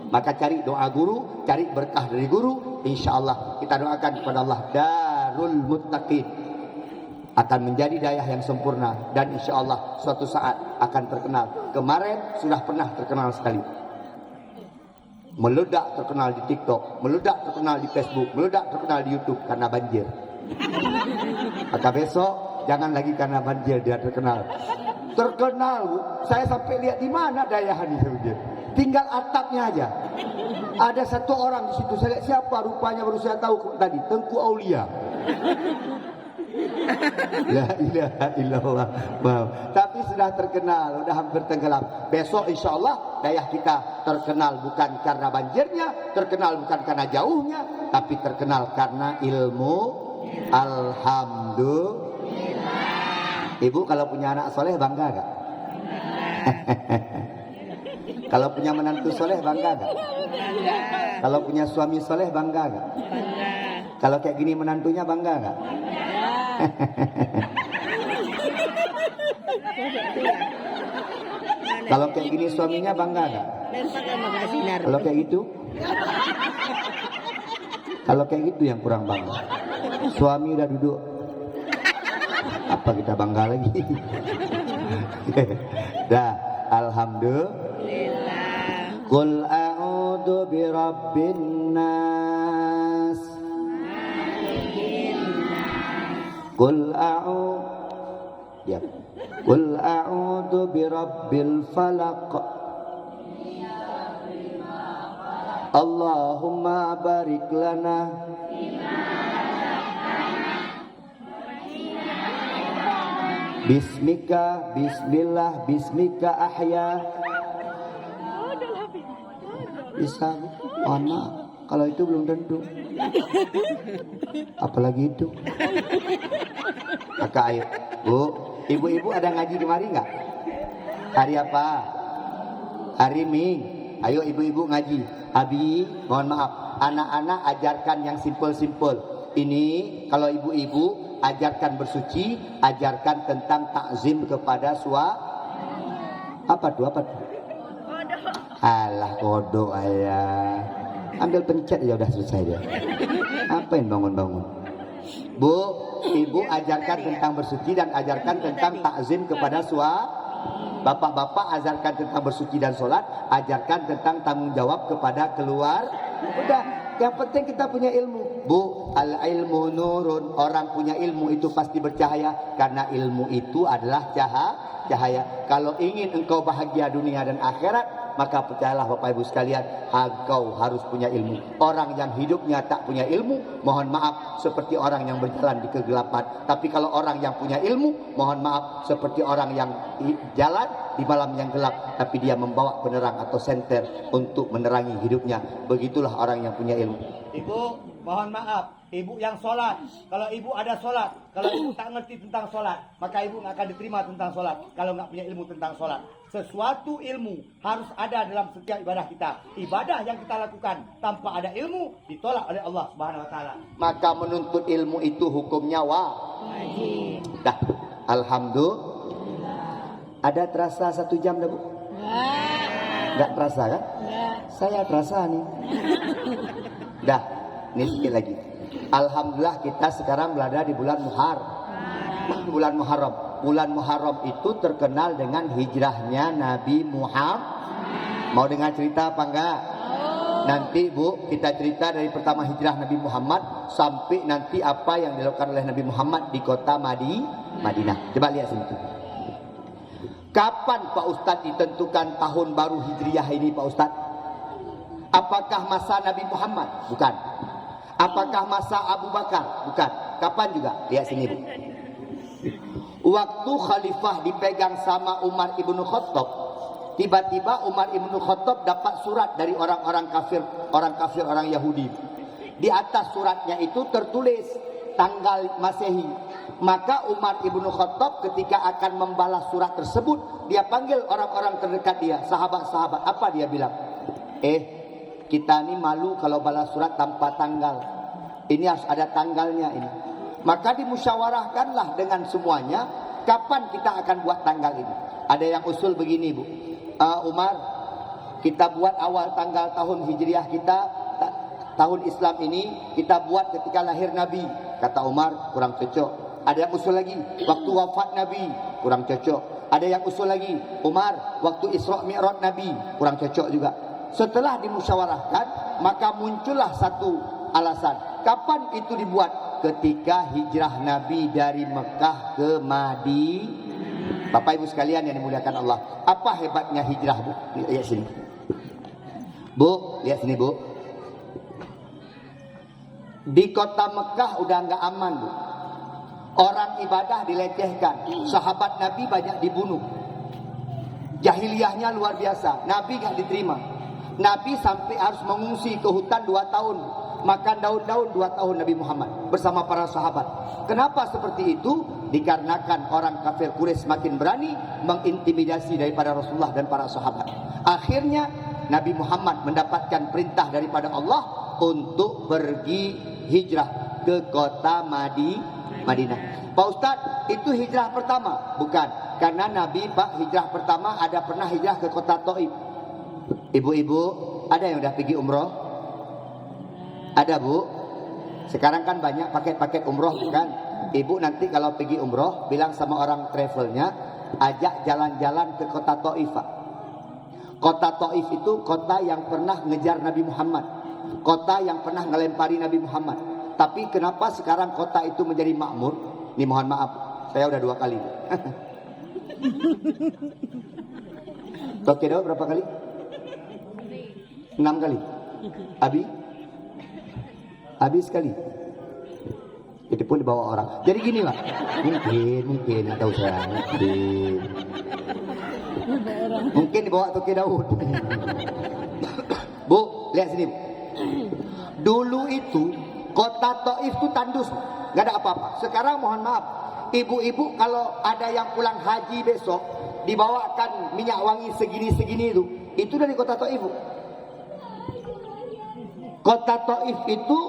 Maka cari doa guru, cari berkah dari guru. Insya Allah kita doakan kepada Allah, Darul Muttaqin akan menjadi dayah yang sempurna, dan insya Allah suatu saat akan terkenal. Kemarin sudah pernah terkenal sekali, meledak terkenal di TikTok, meledak terkenal di Facebook, meledak terkenal di YouTube karena banjir. Maka besok jangan lagi karena banjir dia terkenal. Terkenal, Bu. Saya sampai lihat di mana dayahan ini, tinggal atapnya aja. Ada satu orang di situ, saya lihat siapa rupanya, baru saya tahu tadi, Tengku Aulia. La ilaha illallah. Wow. Tapi sudah terkenal, sudah hampir tenggelam. Besok insya Allah dayah kita terkenal bukan karena banjirnya, terkenal bukan karena jauhnya, tapi terkenal karena ilmu. Alhamdulillah. Ibu kalau punya anak soleh bangga gak? Kalau punya menantu soleh bangga gak? Kalau punya suami soleh bangga gak? Kalau kayak gini menantunya bangga gak? Kalau kayak gini suaminya bangga gak? Kalau kayak gitu? Kalau kayak gitu yang kurang bangga. Suami udah duduk, apa kita bangga lagi? Dah, alhamdulillah. Qul a'udzu birabbin nas. Qul a'udzu, ya. Qul a'udzu birabbil falaq. Allahumma barik lana bismika, bismillah, bismika ahya. Bisa mana? Kalau itu belum tentu. Apalagi itu. Maka ayo, Bu, ibu-ibu ada ngaji di mari nggak? Hari apa? Hari Ming. Ayo ibu-ibu ngaji. Abi, mohon maaf, anak-anak ajarkan yang simpel-simpel. Ini kalau ibu-ibu ajarkan bersuci, ajarkan tentang takzim kepada apa tuh? Alah kodok ayah. Ambil pencet aja udah selesai dia. Apain bangun-bangun? Bu, ibu ajarkan tentang bersuci dan ajarkan tentang takzim kepada Bapak-bapak ajarkan tentang bersuci dan sholat, ajarkan tentang tanggung jawab kepada keluar. Udah, yang penting kita punya ilmu. Bu, al-ilmu nurun. Orang punya ilmu itu pasti bercahaya, karena ilmu itu adalah cahaya. Kalau ingin engkau bahagia dunia dan akhirat, maka percayalah Bapak Ibu sekalian, engkau harus punya ilmu. Orang yang hidupnya tak punya ilmu, mohon maaf, seperti orang yang berjalan di kegelapan. Tapi kalau orang yang punya ilmu, mohon maaf, seperti orang yang jalan di malam yang gelap, tapi dia membawa penerang atau senter untuk menerangi hidupnya. Begitulah orang yang punya ilmu. Ibu, mohon maaf, ibu yang sholat, kalau ibu ada sholat, kalau ibu tak ngerti tentang sholat, maka ibu nggak akan diterima tentang sholat. Kalau nggak punya ilmu tentang sholat, sesuatu ilmu harus ada dalam setiap ibadah kita. Ibadah yang kita lakukan tanpa ada ilmu ditolak oleh Allah Subhanahu Wa Taala. Maka menuntut ilmu itu hukumnya wajib. Dah, alhamdulillah. Ada terasa 1 jam dah, Bu? Nggak terasa kan? Saya terasa nih. Dah, ini sedikit lagi. Alhamdulillah kita sekarang berada di bulan Muharram. Bulan Muharram itu terkenal dengan hijrahnya Nabi Muhammad. Mau dengar cerita apa enggak? Nanti Bu, kita cerita dari pertama hijrah Nabi Muhammad sampai nanti apa yang dilakukan oleh Nabi Muhammad di kota Madinah. Coba lihat sini. Kapan Pak Ustadz ditentukan tahun baru Hijriah ini Pak Ustadz? Apakah masa Nabi Muhammad? Bukan. Apakah masa Abu Bakar? Bukan. Kapan juga? Lihat sini Bu. Waktu khalifah dipegang sama Umar ibnu Khattab, tiba-tiba Umar ibnu Khattab dapat surat dari orang kafir, orang Yahudi. Di atas suratnya itu tertulis tanggal Masehi. Maka Umar ibnu Khattab ketika akan membalas surat tersebut, dia panggil orang-orang terdekat dia, sahabat-sahabat. Apa dia bilang? Kita ini malu kalau balas surat tanpa tanggal. Ini harus ada tanggalnya ini. Maka dimusyawarahkanlah dengan semuanya. kapan kita akan buat tanggal ini? Ada yang usul begini, Bu. Umar, kita buat awal tanggal tahun Hijriah kita, tahun Islam ini kita buat ketika lahir Nabi. Kata Umar, kurang cocok. Ada yang usul lagi, waktu wafat Nabi, kurang cocok. Ada yang usul lagi, Umar, waktu Isra Mi'raj Nabi, kurang cocok juga. Setelah dimusyawarahkan, maka muncullah satu alasan. Kapan itu dibuat? Ketika hijrah Nabi dari Mekah ke Madinah. Bapak Ibu sekalian yang dimuliakan Allah, apa hebatnya hijrah, Bu? Lihat sini. Bu, lihat sini, Bu. Di kota Mekah udah nggak aman, Bu. Orang ibadah dilecehkan, sahabat Nabi banyak dibunuh. Jahiliyahnya luar biasa, Nabi nggak diterima. Nabi sampai harus mengungsi ke hutan 2 tahun, makan daun-daun 2 tahun Nabi Muhammad bersama para sahabat. Kenapa seperti itu? Dikarenakan orang kafir Quraisy semakin berani mengintimidasi daripada Rasulullah dan para sahabat. Akhirnya Nabi Muhammad mendapatkan perintah daripada Allah untuk pergi hijrah ke kota Madinah. Pak Ustadz, itu hijrah pertama? Bukan, karena Nabi Pak hijrah pertama ada pernah hijrah ke kota Taif. Ibu-ibu, ada yang udah pergi umroh? Ada, Bu? Sekarang kan banyak paket-paket umroh, kan? Ibu nanti kalau pergi umroh, bilang sama orang travelnya, ajak jalan-jalan ke kota Taif. Kota Taif itu kota yang pernah ngejar Nabi Muhammad, kota yang pernah ngelempari Nabi Muhammad. Tapi kenapa sekarang kota itu menjadi makmur? Ini mohon maaf, saya udah 2 kali. Tokyo berapa kali? 6 kali. Abi sekali. Itu pun dibawa orang. Jadi gini, Pak. Mungkin nggak tahu saya. Mungkin dibawa Toki Daud. Bu, lihat sini. Dulu itu kota Taif itu tandus, nggak ada apa-apa. Sekarang mohon maaf, ibu-ibu kalau ada yang pulang haji besok dibawakan minyak wangi segini-segini itu dari kota Taif. Kota Taif itu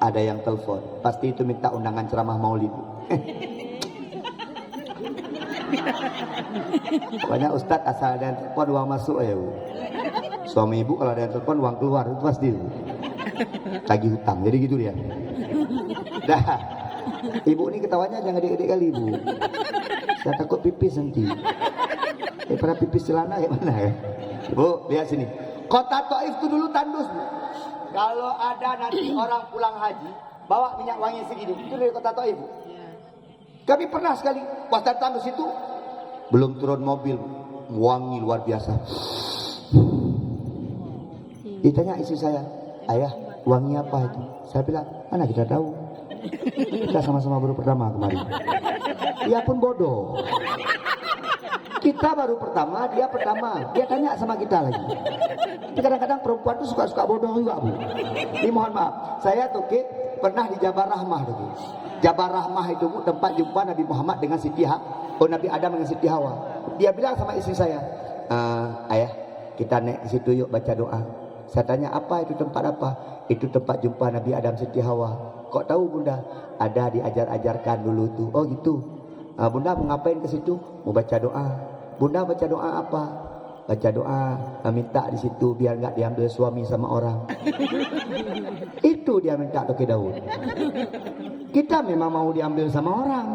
ada yang telepon, pasti itu minta undangan ceramah maulid. Pokoknya Ustadz asal ada yang telepon uang masuk ya, Bu. Suami ibu kalau ada yang telepon uang keluar itu pasti, Bu. Tagih hutang, jadi gitu dia. Dah, ibu ini ketawanya jangan gede-gede kali, Bu. Saya takut pipis nanti. Pernah pipis celana kayak mana ya? Bu, lihat sini. Kota Taif itu dulu tandus, Bu. Kalau ada nanti orang pulang haji bawa minyak wangi segini, itu dari kota Taif, Bu. Kami pernah sekali pas datang ke situ, belum turun mobil, wangi luar biasa. Ditanya istri saya, ayah, wangi apa itu? Saya bilang, mana kita tahu. Kita sama-sama baru pertama kemarin. Dia pun bodoh. Kita baru pertama, dia pertama. Dia tanya sama kita lagi. Tapi kadang-kadang perempuan itu suka-suka bodoh juga, Bu. Ini mohon maaf. Saya tuh pernah di Jabal Rahmah tuh. Jabal Rahmah itu, Bu, tempat jumpa Nabi Muhammad dengan Siti Nabi Adam dengan Siti Hawa. Dia bilang sama istri saya, ayah, kita naik ke situ yuk baca doa. Saya tanya, apa itu tempat apa? Itu tempat jumpa Nabi Adam Siti Hawa. Kok tahu, Bunda? Ada diajar-ajarkan dulu tuh. Oh gitu. Bunda mau ngapain ke situ? Mau baca doa. Bunda baca doa apa? Baca doa, minta di situ biar nggak diambil suami sama orang. Itu dia minta Toki Daud. Kita memang mau diambil sama orang.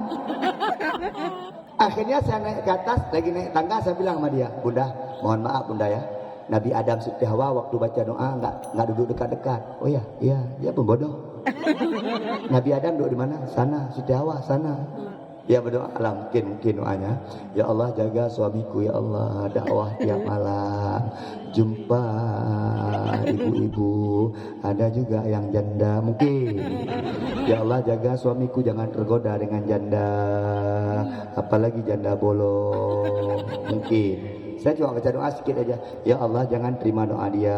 Akhirnya saya naik ke atas, lagi naik tangga, saya bilang sama dia, Bunda, mohon maaf Bunda ya. Nabi Adam Siti Hawa waktu baca doa nggak duduk dekat-dekat. Oh iya, dia pembodoh. Nabi Adam duduk di mana? Sana. Siti Hawa sana. Dia berdoa, mungkin doanya, ya Allah jaga suamiku, ya Allah, dakwah tiap malam, jumpa ibu-ibu, ada juga yang janda, mungkin, ya Allah jaga suamiku jangan tergoda dengan janda, apalagi janda bolong, mungkin. Saya cuma baca doa sedikit aja. Ya Allah jangan terima doa dia.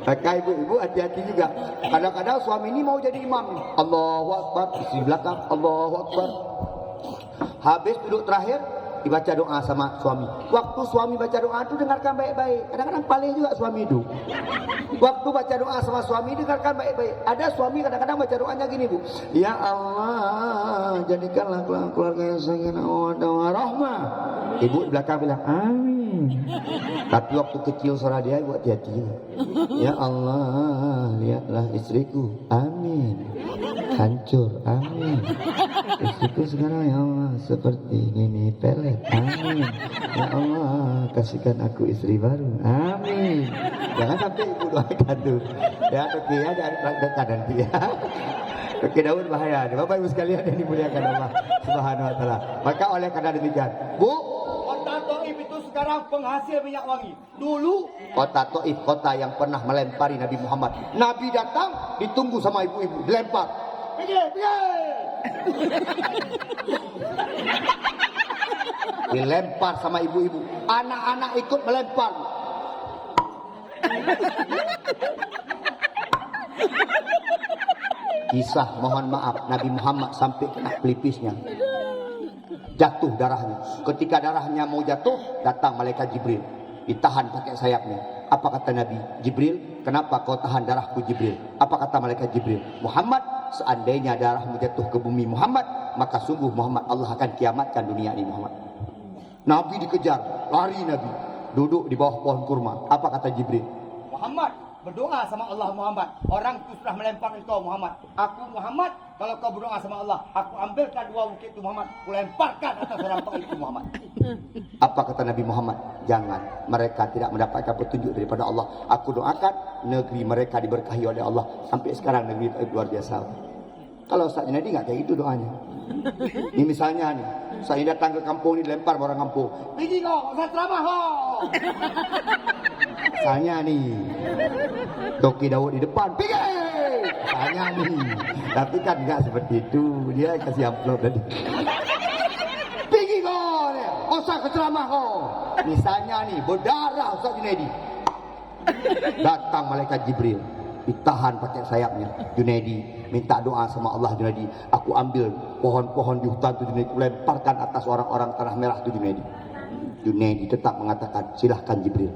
Maka ibu-ibu hati-hati juga. Kadang-kadang suami ini mau jadi imam. Allahu Akbar. Di belakang Allahu Akbar. Habis duduk terakhir dibaca doa sama suami. Waktu suami baca doa itu dengarkan baik-baik. Kadang-kadang paling juga suami itu. Waktu baca doa sama suami dengarkan baik-baik. Ada suami kadang-kadang baca doanya gini, Bu. Ya Allah, jadikanlah keluarga yang sakinah mawaddah warahmah. Ibu di belakang bilang amin. Tapi waktu kecil suara dia ibu hati-hati. Ya Allah, lihatlah istriku. Amin. Hancur. Amin. Istriku sekarang ya Allah seperti ini pelet. Amin. Ya Allah, kasihkan aku istri baru. Amin. Jangan sampai ibu doakan tuh. Ya, oke ya, jangan praktekkan nanti ya. Oke, daun bahaya. Bapak Ibu sekalian yang dimuliakan Allah Subhanahu wa taala. Maka oleh karena demikian, Bu, Kota Taif itu sekarang penghasil minyak wangi. Dulu kota Taif, kota yang pernah melempari Nabi Muhammad. Nabi datang, ditunggu sama ibu-ibu, dilempar. pergi. Dilempar sama ibu-ibu. Anak-anak ikut melempar. Kisah mohon maaf Nabi Muhammad sampai kena pelipisnya. Jatuh darahnya. Ketika darahnya mau jatuh, datang malaikat Jibril. Ditahan pakai sayapnya. Apa kata Nabi? Jibril, kenapa kau tahan darahku Jibril? Apa kata malaikat Jibril? Muhammad, seandainya darahmu jatuh ke bumi Muhammad, maka sungguh Muhammad Allah akan kiamatkan dunia ini Muhammad. Nabi dikejar, lari Nabi. Duduk di bawah pohon kurma. Apa kata Jibril? Muhammad, berdoa sama Allah Muhammad. Orang itu sudah melempar engkau Muhammad. Aku Muhammad, kalau kau berdoa sama Allah, aku ambilkan dua bukit itu Muhammad, aku lemparkan atas orang tua itu Muhammad. Apa kata Nabi Muhammad? Jangan, mereka tidak mendapatkan petunjuk daripada Allah. Aku doakan negeri mereka diberkahi oleh Allah. Sampai sekarang negeri itu luar biasa. Kalau Ustaz Junedi nggak kayak gitu doanya. Ini misalnya nih, saya datang ke kampung ini dilempar orang kampung. Pergi kau, saya ceramah kau. Saya nih, Toki Daud di depan, pergi. Saya nih, tapi kan nggak seperti itu. Dia kasih amplop tadi. Pergi kau, usah ke ceramah kau. Misalnya nih, berdarah Ustaz Junedi. Datang malaikat Jibril, ditahan pakai sayapnya. Junedi minta doa sama Allah. Junedi, aku ambil pohon-pohon di hutan itu Junedi, lemparkan atas orang-orang tanah merah itu Junedi. Junedi tetap mengatakan silahkan Jibril.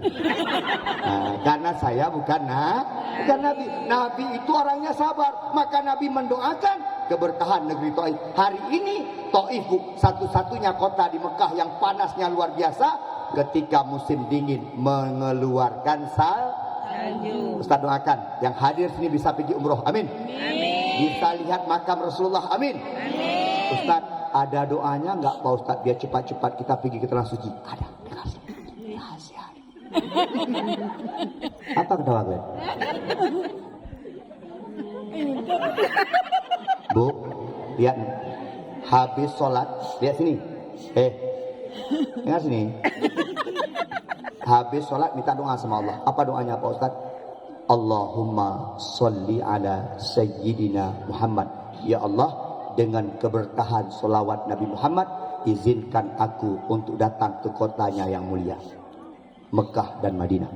Nah, karena saya bukan Nabi. Nabi itu orangnya sabar. Maka Nabi mendoakan keberkahan negeri Taif. Hari ini Taif satu-satunya kota di Mekah yang panasnya luar biasa. Ketika musim dingin mengeluarkan salju. Ustaz doakan yang hadir sini bisa pergi umroh. Amin. Bisa lihat makam Rasulullah. Amin. Ustaz, ada doanya enggak Pak Ustaz biar cepat-cepat kita pergi ke tanah suci? Ada. Rahasia. Apa ketawa kalian? Bu, lihat nih. Habis sholat, lihat sini. Dengar sini. Habis sholat minta doa sama Allah. Apa doanya Pak Ustaz? Allahumma sholli ala Sayyidina Muhammad. Ya Allah, dengan keberkahan solawat Nabi Muhammad, izinkan aku untuk datang ke kotanya yang mulia, Mekah dan Madinah.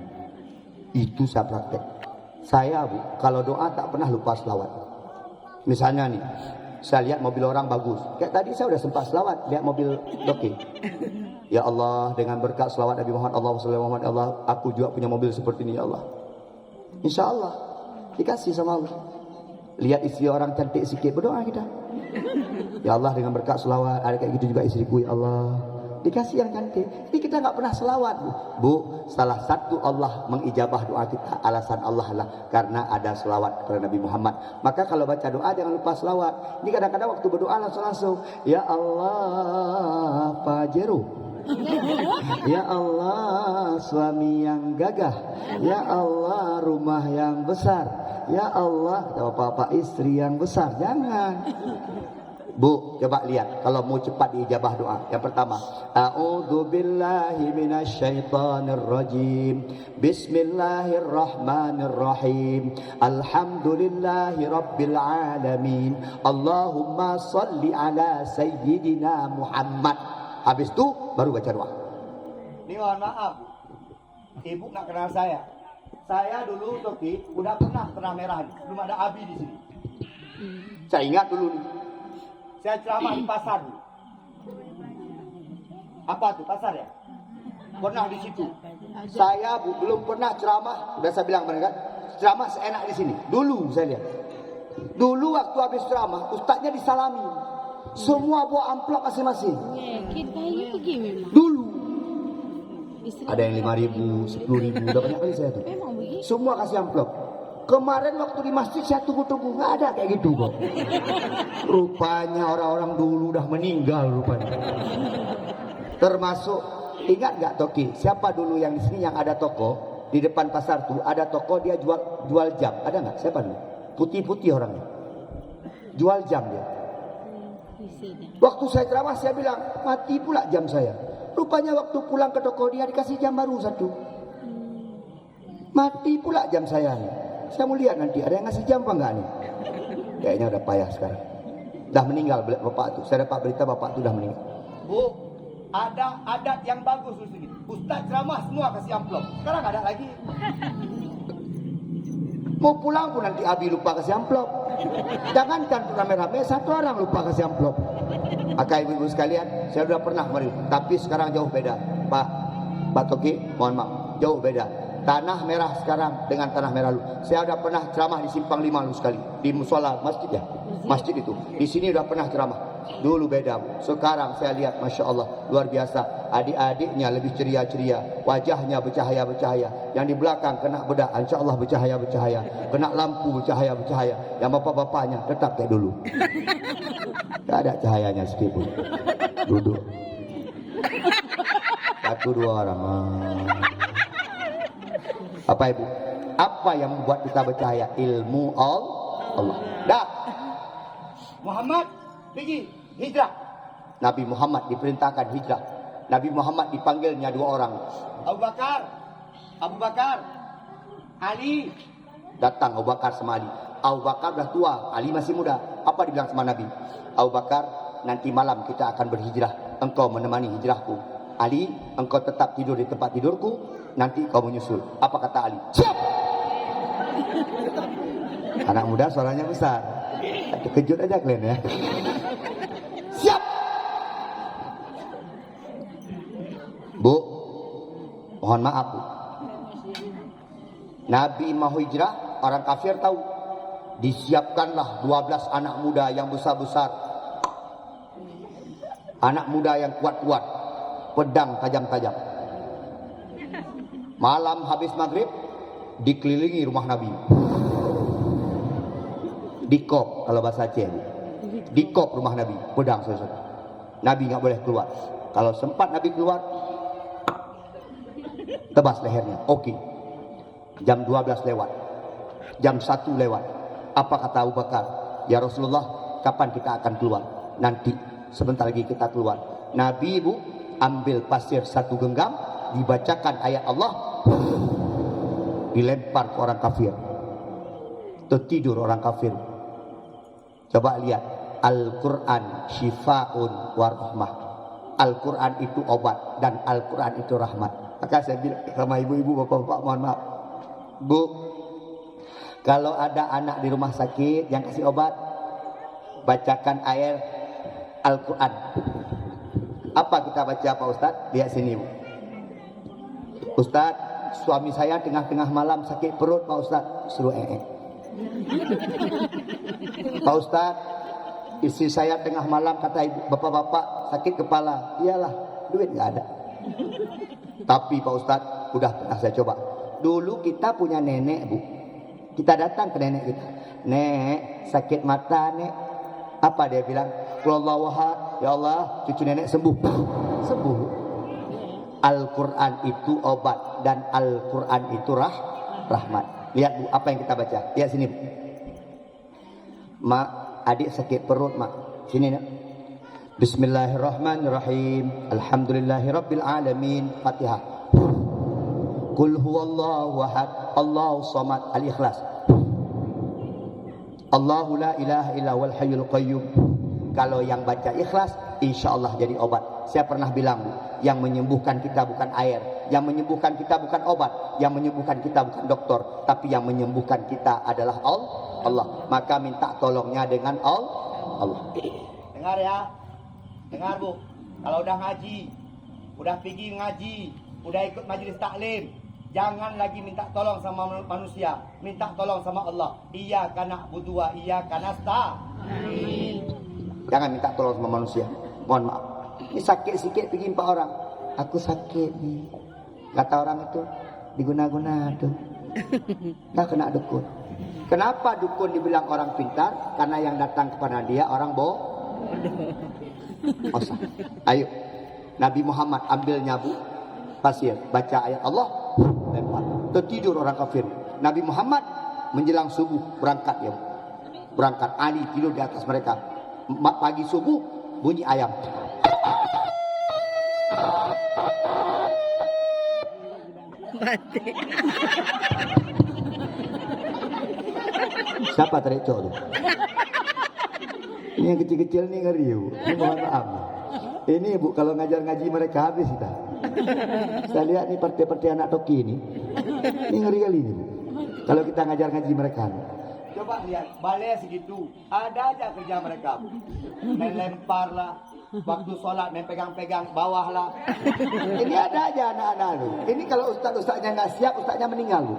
Itu saya praktek. Saya Bu, kalau doa tak pernah lupa selawat. Misalnya nih, saya lihat mobil orang bagus. Kayak tadi saya udah sempat selawat lihat mobil Doki. Ya Allah, dengan berkat selawat Nabi Muhammad, Allah, aku juga punya mobil seperti ini ya Allah. Insya Allah dikasih sama Allah. Lihat istri orang cantik sikit, berdoa kita. Ya Allah, dengan berkat selawat ada kayak gitu juga istriku ya Allah. Dikasih yang cantik. Jadi kita nggak pernah selawat Bu. Salah satu Allah mengijabah doa kita, alasan Allah lah karena ada selawat kepada Nabi Muhammad. Maka kalau baca doa jangan lupa selawat. Ini kadang-kadang waktu berdoa langsung ya Allah Pajero. Ya Allah suami yang gagah. Ya Allah rumah yang besar. Ya Allah bapak-bapak istri yang besar. Jangan Bu, coba lihat kalau mau cepat diijabah doa. Yang pertama, a'udzubillahi minasyaitonirrajim. Bismillahirrahmanirrahim. Alhamdulillahi rabbil alamin. Allahumma shalli ala sayyidina Muhammad. Habis itu baru baca doa. Ini mohon maaf, ibu nggak kenal saya. Saya dulu Toki udah pernah tanah merah, belum ada Abi di sini. Saya ingat dulu nih. Saya ceramah di pasar. Apa tuh, pasar ya? Pernah di situ. Saya belum pernah ceramah, udah saya bilang mereka, ceramah seenak di sini. Dulu saya lihat. Dulu waktu habis ceramah, ustaznya disalami. Semua bawa amplop masing-masing. Dulu. Ada yang 5.000, 10.000, udah banyak kali saya tuh. Semua kasih amplop. Kemarin waktu di masjid saya tunggu-tunggu, nggak ada kayak gitu kok. Rupanya orang-orang dulu udah meninggal rupanya. Termasuk, ingat nggak Toki? Siapa dulu yang di sini yang ada toko di depan pasar tuh ada toko dia jual jam, ada nggak? Siapa dulu? Putih-putih orangnya, jual jam dia. Waktu saya ceramah saya bilang mati pula jam saya. Rupanya waktu pulang ke toko dia dikasih jam baru satu. Mati pula jam saya nih. Saya mau lihat nanti ada yang ngasih jam apa enggak nih. Kayaknya udah payah sekarang. Dah meninggal bapak itu. Saya dapat berita bapak itu udah meninggal. Bu, ada adat yang bagus di sini. Ustaz ceramah semua kasih amplop. Sekarang ada lagi. Mau pulang pun nanti Abi lupa kasih amplop. Jangankan rame-rame, satu orang lupa kasih amplop. Maka ibu-ibu sekalian, saya sudah pernah kemarin, tapi sekarang jauh beda. Pak Toki, mohon maaf, jauh beda. Tanah merah sekarang dengan tanah merah dulu. Saya sudah pernah ceramah di Simpang 5 dulu sekali, di musola masjid ya, masjid itu. Di sini sudah pernah ceramah. Dulu beda, Bu. Sekarang saya lihat, masya Allah, luar biasa. Adik-adiknya lebih ceria-ceria, wajahnya bercahaya-bercahaya. Yang di belakang kena bedak, insya Allah bercahaya-bercahaya. Kena lampu bercahaya-bercahaya. Yang bapak-bapaknya tetap kayak dulu. Tak ada cahayanya sedikit pun. Duduk. Satu dua orang. Apa ibu? Apa yang membuat kita percaya? Ilmu Allah. Dah. Muhammad pergi hijrah. Nabi Muhammad diperintahkan hijrah. Nabi Muhammad dipanggilnya dua orang. Abu Bakar, Ali. Datang Abu Bakar sama Ali. Abu Bakar dah tua, Ali masih muda. Apa dibilang sama Nabi? Abu Bakar, nanti malam kita akan berhijrah. Engkau menemani hijrahku. Ali, engkau tetap tidur di tempat tidurku. Nanti kau menyusul. Apa kata Ali? Siap! Anak muda suaranya besar. Kejut aja kalian ya. Siap! Bu, mohon maaf Bu. Nabi mau hijrah, orang kafir tahu. Disiapkanlah 12 anak muda yang besar-besar. Anak muda yang kuat-kuat. Pedang tajam-tajam. Malam habis maghrib, dikelilingi rumah Nabi. Dikop kalau bahasa Aceh. Dikop rumah Nabi, pedang saudara. Nabi nggak boleh keluar. Kalau sempat Nabi keluar, tebas lehernya. Oke. Jam 12 lewat. Jam 1 lewat. Apa kata Abu Bakar? Ya Rasulullah, kapan kita akan keluar? Nanti, sebentar lagi kita keluar. Nabi ibu ambil pasir satu genggam, dibacakan ayat Allah, dilempar ke orang kafir. Tertidur orang kafir. Coba lihat, Al-Quran syifa'un warahmah. Al-Quran itu obat dan Al-Quran itu rahmat. Maka saya bilang sama ibu-ibu, bapak-bapak, mohon maaf, Bu, kalau ada anak di rumah sakit yang kasih obat, bacakan ayat Al-Quran. Apa kita baca Pak Ustaz? Lihat sini Bu. Ustaz, suami saya tengah-tengah malam sakit perut Pak Ustaz. Suruh Pak Ustaz, istri saya tengah malam kata ibu, bapak-bapak sakit kepala. Iyalah, duit nggak ada. Tapi Pak Ustaz, udah pernah saya coba. Dulu kita punya nenek Bu. Kita datang ke nenek kita. Nek, sakit mata nek. Apa dia bilang? Wallahu ya Allah, cucu nenek sembuh. Sembuh. Al-Quran itu obat dan Al-Quran itu rahmat. Lihat Bu, apa yang kita baca? Lihat sini Bu. Mak, adik sakit perut mak. Sini nak. Bismillahirrahmanirrahim. Alhamdulillahirabbil alamin. Fatihah. Qul huwallahu ahad, Allahus samad. Al-Ikhlas. Allahu la ilaha illa wal hayyul qayyum. Kalau yang baca ikhlas, insyaallah jadi obat. Saya pernah bilang Bu, yang menyembuhkan kita bukan air, yang menyembuhkan kita bukan obat, yang menyembuhkan kita bukan dokter, tapi yang menyembuhkan kita adalah Allah. Maka minta tolongnya dengan Allah. Dengar ya, dengar Bu. Kalau udah ngaji, udah pergi ngaji, udah ikut majlis taklim, jangan lagi minta tolong sama manusia, minta tolong sama Allah. Iyyaka na'budu wa iyyaka nasta'in. Jangan minta tolong sama manusia. Mohon maaf. Ini sakit sikit pergi 4 orang. Aku sakit nih. Kata orang itu diguna-guna tuh. Dah kena dukun. Kenapa dukun dibilang orang pintar? Karena yang datang kepada dia orang bodoh. Ayo. Nabi Muhammad ambil nyabu pasir, baca ayat Allah, lempar. Tertidur orang kafir. Nabi Muhammad menjelang subuh berangkat ya. Berangkat, Ali tidur di atas mereka. Pagi subuh bunyi ayam. Mati. Siapa tarik cok tu? Ini yang kecil-kecil ni ngeri bu. Ini mohon maaf. Ini bu kalau ngajar ngaji mereka habis kita. Saya lihat ni partai-partai anak toki ni. Ini ngeri kali ni bu. Kalau kita ngajar ngaji mereka. Coba lihat, balai segitu, ada aja kerja mereka. Main lempar lah, waktu sholat main pegang-pegang bawah lah. Ini ada aja anak-anak lu. Ini kalau ustaz-ustaznya nggak siap, ustaznya meninggal lu.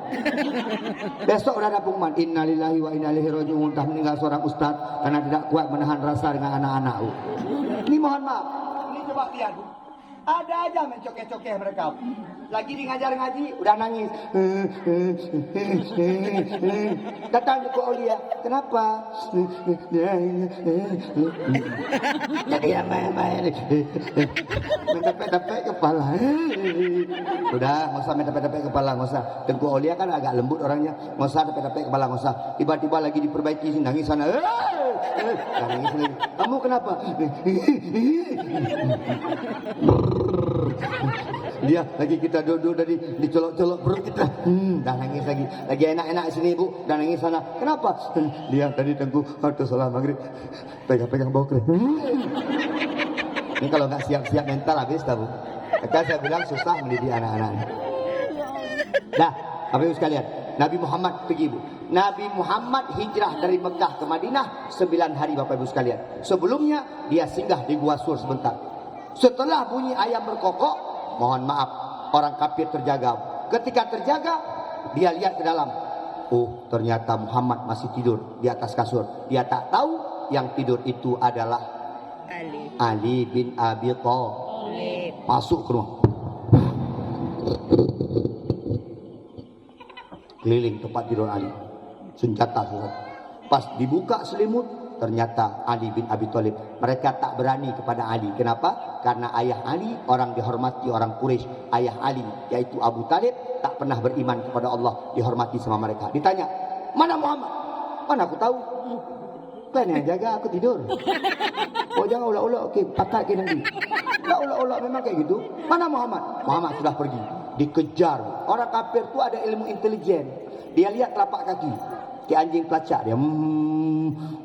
Besok udah ada pengumuman, innalillahi wa inna ilaihi raji'un, entah meninggal seorang ustaz karena tidak kuat menahan rasa dengan anak-anak lu. Ini mohon maaf. Ini coba lihat, Bu. Ada aja main cokeh-cokeh mereka. Lagi di ngajar ngaji, Udah nangis. Datang ke Aulia. Kenapa? Jadi main-main. Mentepek-tepek kepala. Udah, nggak usah mentepek-tepek kepala, nggak usah. Tengku Aulia kan agak lembut orangnya. Nggak usah tepek-tepek kepala, nggak usah. Tiba-tiba lagi diperbaiki, nangis sana. Nangis lagi. Kamu kenapa? Dia lagi kita duduk tadi dicolok-colok perut kita. Dah nangis lagi. Lagi enak-enak sini bu. Dah nangis sana. Kenapa? Dia tadi tengku waktu sholat maghrib pegang-pegang bau kering. Ini kalau nggak siap-siap mental habis tahu. Maka saya bilang susah mendidik anak-anak. Dah, Bapak Ibu sekalian, Nabi Muhammad pergi bu. Nabi Muhammad hijrah dari Mekah ke Madinah 9 hari Bapak Ibu sekalian. Sebelumnya dia singgah di Gua Sur sebentar. Setelah bunyi ayam berkokok, mohon maaf, orang kafir terjaga. Ketika terjaga, dia lihat ke dalam. Oh, ternyata Muhammad masih tidur di atas kasur. Dia tak tahu yang tidur itu adalah Ali bin Abi Thalib. Masuk ke rumah. Keliling tempat tidur Ali. Senjata. Pas dibuka selimut, ternyata Ali bin Abi Thalib. Mereka tak berani kepada Ali. Kenapa? Karena ayah Ali orang dihormati orang Quraisy. Ayah Ali yaitu Abu Talib tak pernah beriman kepada Allah, dihormati sama mereka. Ditanya, mana Muhammad? Mana aku tahu? Kalian yang jaga, aku tidur. Oh jangan ulak-ulak, okey, pakat ke nanti. Tak ulak-ulak memang kayak gitu. Mana Muhammad? Muhammad sudah pergi. Dikejar. Orang kafir tu ada ilmu intelijen. Dia lihat telapak kaki. Kayak anjing pelacak dia.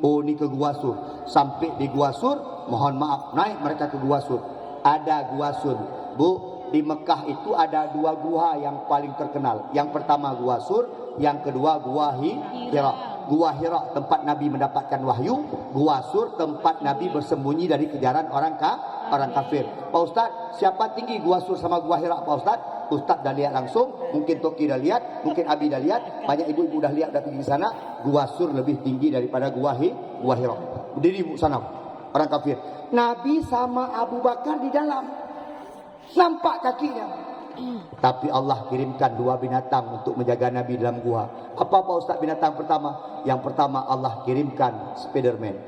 Oh ni ke Gua Sur. Sampai di Gua Sur, mohon maaf, naik mereka ke Gua Sur. Ada Gua Sur. Bu, di Mekah itu ada 2 gua yang paling terkenal. Yang pertama Gua Sur, yang kedua Gua Hira. Gua Hira tempat Nabi mendapatkan wahyu. Gua Sur tempat Nabi bersembunyi dari kejaran orang kafir. Pak Ustaz, siapa tinggi Gua Sur sama Gua Hira Pak Ustaz? Ustaz dah lihat langsung, mungkin Toki dah lihat, mungkin Abi dah lihat, banyak ibu-ibu dah lihat, dah pergi di sana. Gua Sur lebih tinggi daripada Gua Hira. Berdiri di sana orang kafir. Nabi sama Abu Bakar di dalam, nampak kakinya. Tapi Allah kirimkan 2 binatang untuk menjaga Nabi dalam gua. Apa Pak Ustaz binatang pertama? Yang pertama Allah kirimkan Spiderman.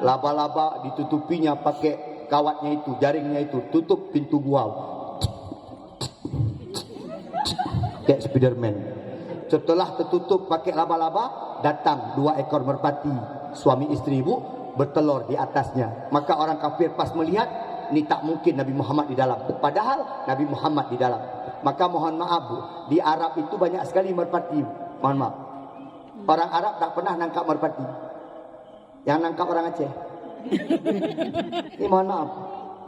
Laba-laba ditutupinya pakai kawatnya itu, jaringnya itu, tutup pintu gua. Kayak Spiderman. Setelah tertutup pakai laba-laba, datang 2 ekor merpati, suami istri ibu, bertelur di atasnya. Maka orang kafir pas melihat, ini tak mungkin Nabi Muhammad di dalam. Padahal Nabi Muhammad di dalam. Maka mohon maaf bu, di Arab itu banyak sekali merpati. Mohon maaf. Orang Arab tak pernah nangkap merpati. Yang nangkap orang Aceh. Ini mohon maaf.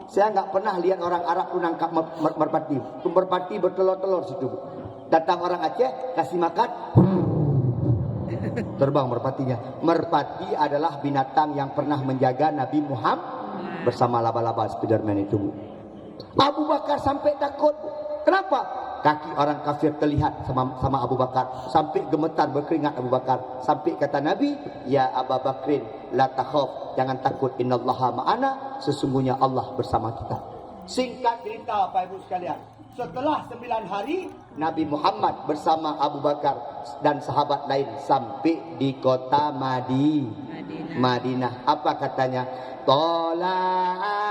Saya nggak pernah lihat orang Arab tu nangkap merpati. Merpati bertelur-telur situ bu. Datang orang Aceh, kasih makan. Terbang merpatinya. Merpati adalah binatang yang pernah menjaga Nabi Muhammad. bersama laba-laba Spiderman itu, Bu. Abu Bakar sampai takut. Kenapa? Kaki orang kafir terlihat sama Abu Bakar, sampai gemetar berkeringat Abu Bakar, sampai kata Nabi, ya Abu Bakrin la takhaf, jangan takut, innallaha ma'ana, sesungguhnya Allah bersama kita. Singkat cerita Bapak Ibu sekalian, setelah 9 hari Nabi Muhammad bersama Abu Bakar dan sahabat lain sampai di kota Madinah. Apa katanya? Tola'al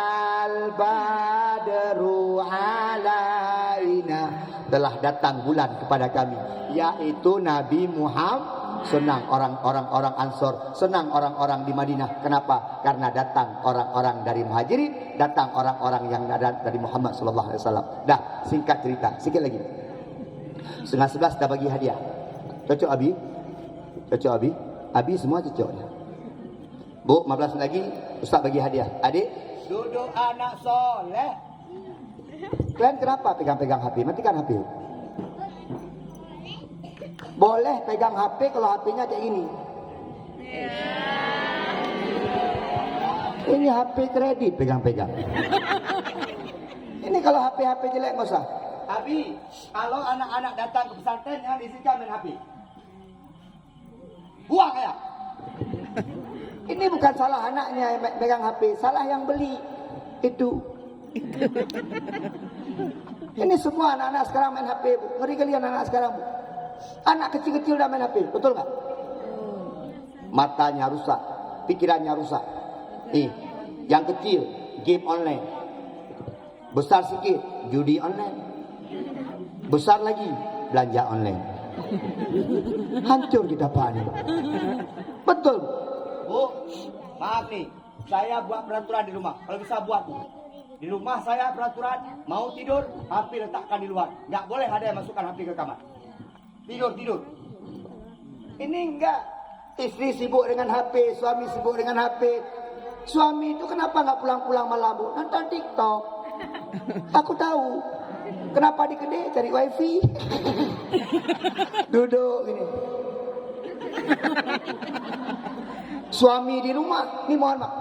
badru alaina, telah datang bulan kepada kami, yaitu Nabi Muhammad. Senang orang-orang Ansor, senang orang-orang di Madinah. Kenapa? Karena datang orang-orang dari Muhajirin, datang orang-orang yang dari Muhammad sallallahu alaihi wasallam. Dah, singkat cerita, sikit lagi. 10:30 dah bagi hadiah. Cocok Abi? Cocok Abi? Abi semua cocok ya. Bu, 15 lagi Ustaz bagi hadiah. Adik, duduk anak soleh. kalian kenapa pegang-pegang HP? Matikan HP. Boleh pegang HP kalau HP-nya kayak gini. Ini HP kredit pegang-pegang. Ini kalau HP jelek nggak usah. Abi, kalau anak-anak datang ke pesantren jangan diizinkan main HP. Buang ya. Ini bukan salah anaknya yang pegang HP, salah yang beli. Itu. Ini semua anak-anak sekarang main HP, Bu. Ngeri kalian anak sekarang, Bu. Anak kecil-kecil udah main HP, betul nggak? Matanya rusak, pikirannya rusak. Nih, yang kecil game online, besar sikit judi online, besar lagi belanja online. Hancur kita Pak ini. Betul. Bu, maaf nih, saya buat peraturan di rumah. Kalau bisa buat, Bu. Di rumah saya peraturan, mau tidur, HP letakkan di luar. Nggak boleh ada yang masukkan HP ke kamar. Tidur. Ini enggak. Istri sibuk dengan HP, suami sibuk dengan HP. Suami itu kenapa nggak pulang-pulang malam, Bu? Nonton TikTok. Aku tahu. Kenapa di kedai cari wifi? Duduk gini. Suami di rumah, ini mohon maaf.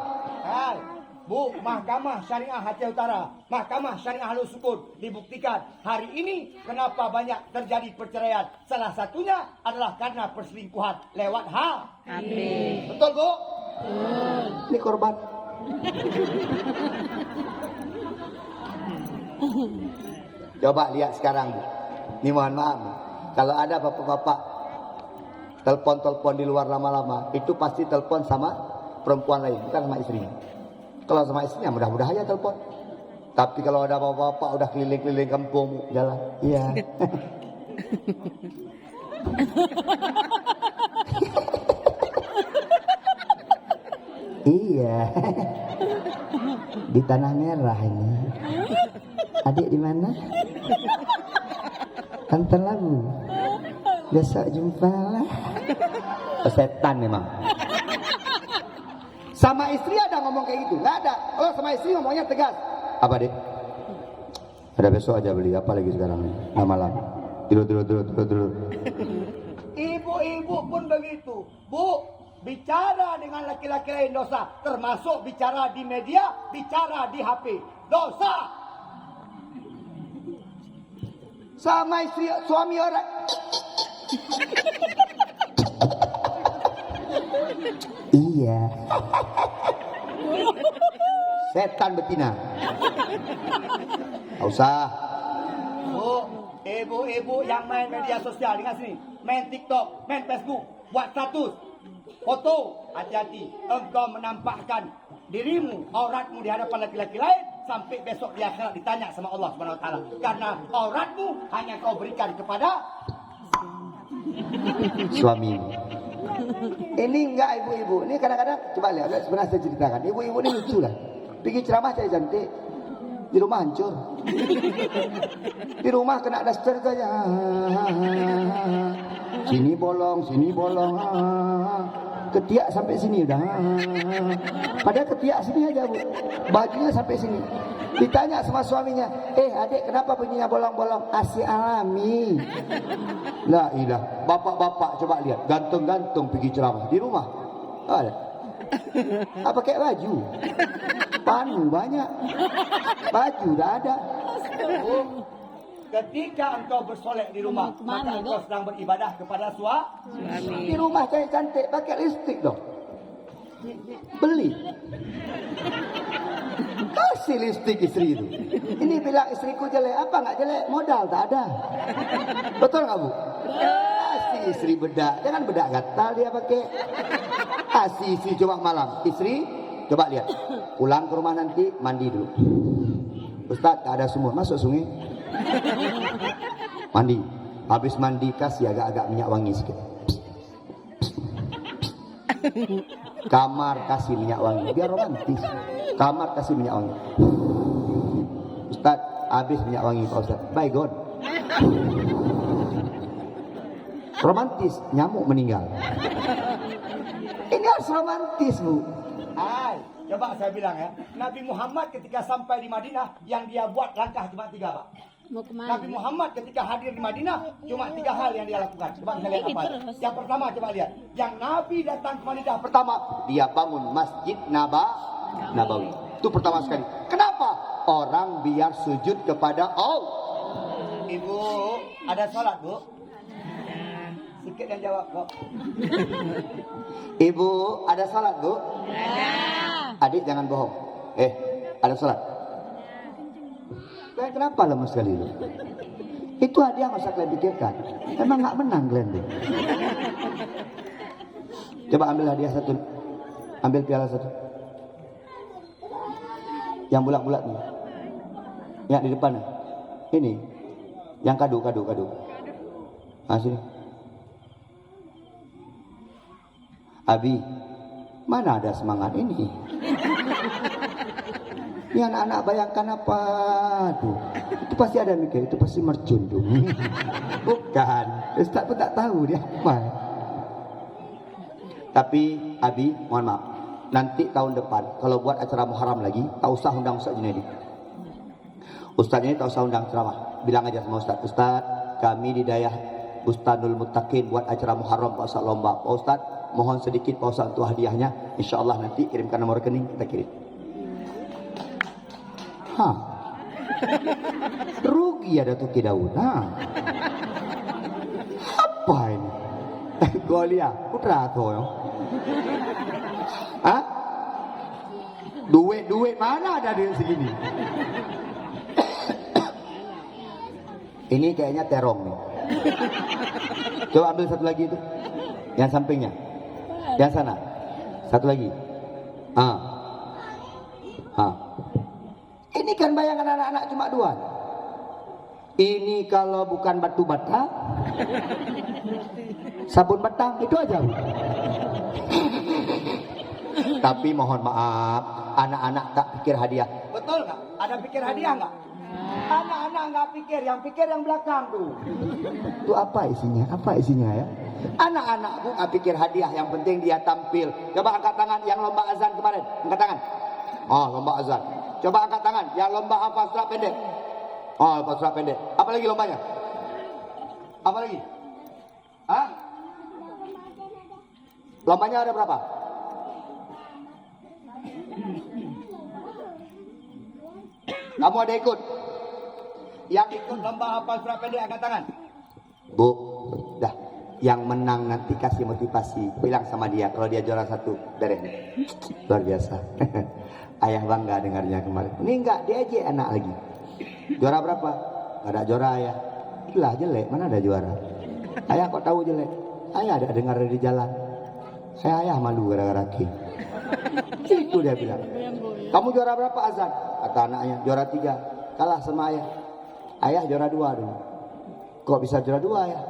Hai, Bu, Mahkamah Syariah Aceh Utara, Mahkamah Syariah Ahlus Sukun, dibuktikan hari ini kenapa banyak terjadi perceraian. Salah satunya adalah karena perselingkuhan lewat HP. Betul, Bu? Ini korban. Coba lihat sekarang, Bu. Ini mohon maaf. Kalau ada bapak-bapak telepon di luar lama-lama, itu pasti telepon sama perempuan lain, bukan sama istrinya. Kalau sama istrinya mudah-mudahan aja telepon. Tapi kalau ada bapak-bapak udah keliling-keliling kampung jalan, iya. Iya. Di Tanah Merah ini. Adik di mana? Antar Labu. Besok jumpa lah. Setan memang. Sama istri ada ngomong kayak gitu? Nggak ada. Kalau sama istri ngomongnya tegas. Apa dek? Ada besok aja beli. Apa lagi sekarang? Malam. Tidur. Ibu-ibu pun begitu. Bu, bicara dengan laki-laki lain dosa. Termasuk bicara di media, bicara di HP. Dosa. Sama istri, suami orang. Iya. Setan betina. Gak usah. Bu, ibu-ibu yang main media sosial, dengar sini. Main TikTok, main Facebook, buat status, foto. Hati-hati, engkau menampakkan dirimu, auratmu di hadapan laki-laki lain, sampai besok di akhirat ditanya sama Allah Subhanahu Wa Taala. Karena auratmu hanya kau berikan kepada Suami. Ini enggak ibu-ibu. Ini kadang-kadang coba lihat sebenarnya saya ceritakan. Ibu-ibu ini lucu lah. Pergi ceramah saya cantik. Di rumah hancur. Di rumah kena daster saja. Sini bolong. Ketiak sampai sini udah. Padahal ketiak sini aja, Bu. Bajunya sampai sini. Ditanya sama suaminya, adik kenapa bunyinya bolong-bolong? Asi alami. La ilah. Bapak-bapak coba lihat, gantung-gantung pergi ceramah di rumah. Ada. Apa kayak baju? Panu banyak. Baju dah ada. Ketika engkau bersolek di rumah, maka engkau sedang beribadah kepada suami. Di rumah saya cantik, pakai lipstik dong. Beli. Kasih lipstik istri itu. Ini bilang istriku jelek, apa nggak jelek? Modal tak ada. Betul nggak Bu? Kasih istri bedak, jangan bedak gatal dia pakai. Kasih istri coba malam, istri coba lihat. Pulang ke rumah nanti mandi dulu. Ustaz, tak ada sumur, masuk sungai. Mandi. Habis mandi kasih agak-agak minyak wangi sikit. Kamar kasih minyak wangi, biar romantis. Kamar kasih minyak wangi. Ustaz, habis minyak wangi Pak Ustaz. By God. Romantis, nyamuk meninggal. Ini harus romantis Bu. Coba saya bilang ya, Nabi Muhammad ketika sampai di Madinah, yang dia buat langkah cuma 3 Pak. Nabi Muhammad ketika hadir di Madinah, cuma 3 hal yang dia lakukan. Coba kita lihat apa. Yang pertama coba lihat, yang Nabi datang ke Madinah pertama, Dia bangun Masjid Nabawi. Itu pertama sekali. Kenapa? Orang biar sujud kepada Allah. Ibu, ada sholat Bu? Sikit yang jawab kok. Ibu, ada salat Bu? Adik jangan bohong. Ada salat? Kenapa lemes sekali itu? Itu hadiah nggak usah kalian pikirkan. Emang nggak menang kalian tuh. Coba ambil hadiah satu. Ambil piala satu. Yang bulat-bulat nih. Ya di depan. Ini. Yang kado. Ah sini. Abi, mana ada semangat ini? Ini anak-anak bayangkan apa tuh? Itu pasti ada mikir, itu pasti mercun tuh. Bukan, Ustaz pun tak tahu dia apa. Tapi Abi, mohon maaf, nanti tahun depan kalau buat acara Muharram lagi, tak usah undang Ustaz Junaidi. Ustaz ini tak usah undang ceramah, bilang aja sama Ustaz, Ustaz, kami di daerah Bustanul Muttaqin buat acara Muharram Pak Ustaz lomba. Pak Ustaz, mohon sedikit Pak Ustaz untuk hadiahnya. InsyaAllah nanti kirimkan nomor rekening, kita kirim. Rugi ada tuh Daud. Apa ini? Golia, putra kau. Duit mana ada duit segini? Ini kayaknya terong nih. Coba ambil satu lagi itu. Yang sampingnya. Yang sana. Satu lagi. Ini kan bayangan anak-anak cuma 2. Ini kalau bukan batu bata, sabun batang itu aja. Tapi mohon maaf, anak-anak tak pikir hadiah. Betul nggak? Ada pikir hadiah nggak? Anak-anak nggak pikir, yang pikir yang belakang tuh. Itu apa isinya? Apa isinya ya? Anak-anak bu nggak pikir hadiah, yang penting dia tampil. Coba angkat tangan yang lomba azan kemarin, angkat tangan. Oh, lomba azan. Coba angkat tangan yang lomba hafal surat pendek. Oh, hafal surat pendek. Apa lagi lombanya? Apa lagi? Lombanya ada berapa? Kamu ada ikut? Yang ikut lomba hafal surat pendek angkat tangan. Bu, dah. Yang menang nanti kasih motivasi. Bilang sama dia kalau dia juara 1 beres. Luar biasa. Ayah bangga dengarnya kemarin. Ini enggak, dia aja anak lagi. Juara berapa? Gak ada juara ayah. Gila jelek, mana ada juara? Ayah kok tahu jelek? Ayah ada dengar dari jalan. Saya ayah malu gara-gara Ki. Itu dia bilang. Kamu juara berapa azan? Kata anaknya, juara 3. Kalah sama ayah. Ayah juara 2 dulu. Kok bisa juara 2 ayah?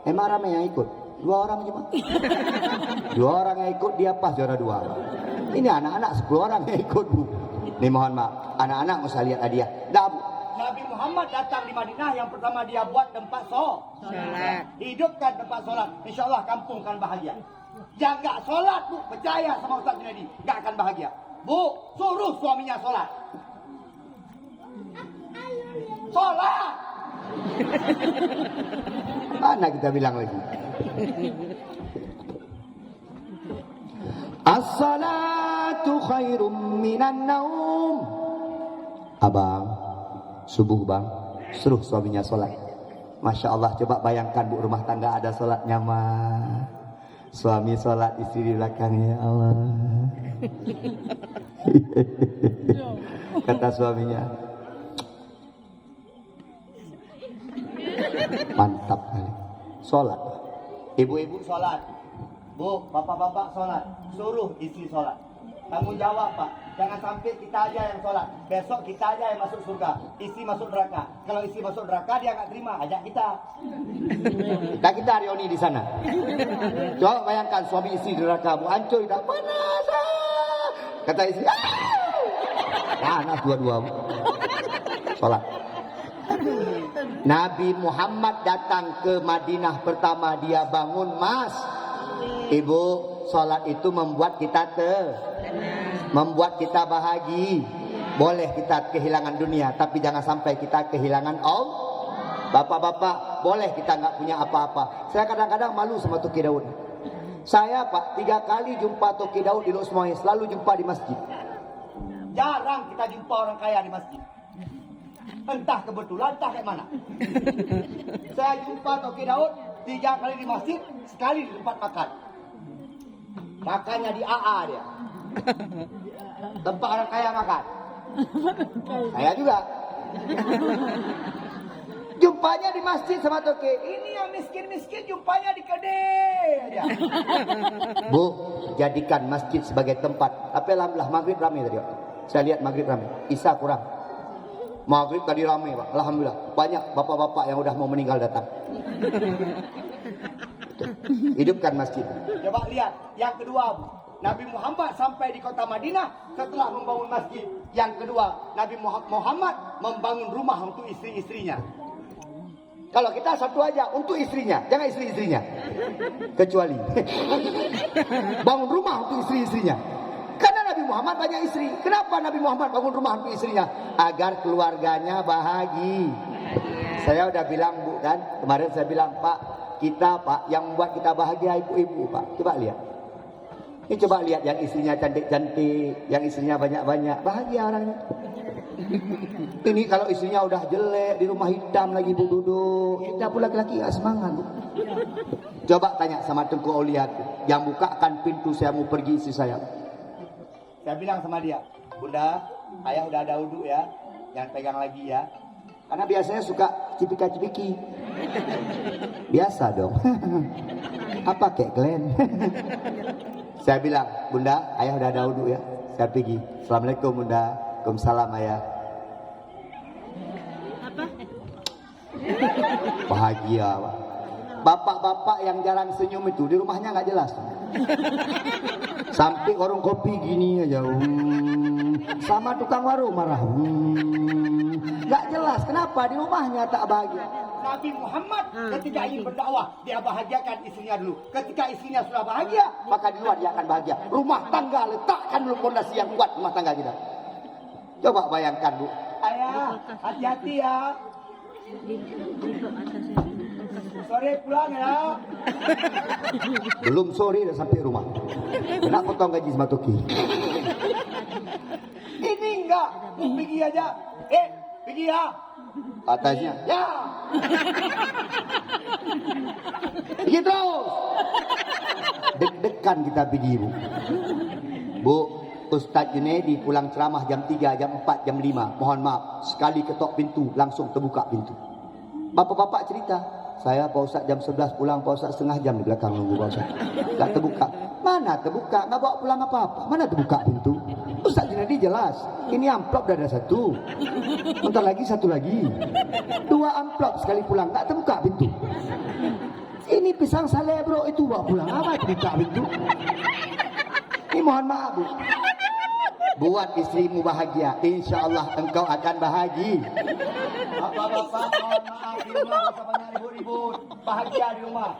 Emang ramai yang ikut? 2 orang cuma. 2 orang yang ikut, dia pas juara 2. Ini anak-anak 10 orang yang ikut bu. Ini mohon maaf, anak-anak nggak usah lihat hadiah. Dah bu. Nabi Muhammad datang di Madinah, yang pertama dia buat tempat sholat. Hidupkan tempat sholat. Insya Allah kampung akan bahagia. Jaga sholat bu, percaya sama Ustaz Junaidi, nggak akan bahagia. Bu, suruh suaminya sholat. Sholat. Mana kita bilang lagi? As-salat As-salatu khairum minan naum. Abang, subuh bang, suruh suaminya sholat. Masya Allah, coba bayangkan bu, rumah tangga ada sholatnya mah. Suami sholat, istri di belakangnya, ya Allah. Kata suaminya, mantap kali. Sholat. Ibu-ibu sholat, bu, bapak-bapak sholat, suruh istri sholat. Tanggung jawab pak, jangan sampai kita aja yang sholat, besok kita aja yang masuk surga, istri masuk neraka. Kalau istri masuk neraka dia nggak terima, ajak kita. Dan kita reuni di sana. Coba bayangkan suami istri di neraka, bu, hancur, tidak panas. Kata istri, panas dua-dua. Sholat. Nabi Muhammad datang ke Madinah pertama, dia bangun, mas. Ibu, sholat itu membuat kita membuat kita bahagia. Boleh kita kehilangan dunia, tapi jangan sampai kita kehilangan Allah. Bapak-bapak, boleh kita nggak punya apa-apa. Saya kadang-kadang malu sama Toki Daud. Saya pak 3 kali jumpa Toki Daud di Losmoy, selalu jumpa di masjid. Jarang kita jumpa orang kaya di masjid. Entah kebetulan, entah kayak mana. Saya jumpa Toki Daud 3 kali di masjid, sekali di tempat makan. Makannya di AA dia. Tempat orang kaya makan. Saya juga. Jumpanya di masjid sama Toki. Ini yang miskin-miskin jumpanya di kedai aja. Bu, jadikan masjid sebagai tempat. Tapi alhamdulillah maghrib ramai tadi. Saya lihat maghrib ramai. Isya kurang. Maghrib tadi ramai pak. Alhamdulillah. Banyak bapak-bapak yang udah mau meninggal datang. Hidupkan masjid. Coba lihat. Yang kedua, Nabi Muhammad sampai di kota Madinah setelah membangun masjid. Yang kedua, Nabi Muhammad membangun rumah untuk istri-istrinya. Kalau kita satu aja untuk istrinya, jangan istri-istrinya. Kecuali bangun rumah untuk istri-istrinya. Karena Nabi Muhammad banyak istri. Kenapa Nabi Muhammad bangun rumah untuk istrinya? Agar keluarganya bahagia. Saya udah bilang bu kan, kemarin saya bilang pak, kita pak yang membuat kita bahagia ibu-ibu pak. Coba lihat. Ini coba lihat yang istrinya cantik-cantik, yang istrinya banyak-banyak, bahagia orangnya. Ini kalau istrinya udah jelek, di rumah hitam lagi bu duduk, kita pun laki-laki gak semangat bu. Coba tanya sama Tengku Aulia yang bukakan pintu saya mau pergi istri saya. Saya bilang sama dia, bunda, ayah udah ada wudhu ya, jangan pegang lagi ya. Karena biasanya suka cipika-cipiki. Biasa dong. Apa kek Glenn? Saya bilang, bunda, ayah udah ada wudhu ya. Saya pergi. Assalamualaikum bunda. Waalaikumsalam ayah. Apa? Bahagia pak. Bapak-bapak yang jarang senyum itu di rumahnya nggak jelas. Sampai warung kopi gini aja. Sama tukang warung marah. Nggak jelas. Kenapa di rumahnya tak bahagia? Nabi Muhammad ketika ingin berdakwah, dia bahagiakan istrinya dulu. Ketika istrinya sudah bahagia, Maka di luar dia akan bahagia. Rumah tangga, letakkan dulu fondasi yang kuat rumah tangga kita. Coba bayangkan bu. ayah hati-hati ya. Sore pulang ya. Belum sore udah sampai rumah. Kena potong gaji sama Toki. Ini enggak, pergi aja. Pergi ya. Atasnya, Ya. pergi terus. Deg-degan kita pergi bu. Bu, Ustadz Junedi pulang ceramah jam 3, jam 4, jam 5. Mohon maaf, sekali ketok pintu langsung terbuka pintu. Bapak-bapak cerita, saya Pak Ustadz jam 11 pulang, Pak Ustadz setengah jam di belakang nunggu Pak Ustadz. Gak terbuka. Mana terbuka? Gak bawa pulang apa-apa. Mana terbuka pintu? Ustadz Junedi jelas. Ini amplop udah ada 1. Bentar lagi 1 lagi. 2 amplop sekali pulang. Gak terbuka pintu. Ini pisang sale bro, itu bawa pulang apa terbuka pintu? Ini mohon maaf bu. Buat istrimu bahagia, insya Allah engkau akan bahagia. Bapak-bapak mohon maaf di rumah gak usah banyak ribut-ribut. Bahagia di rumah.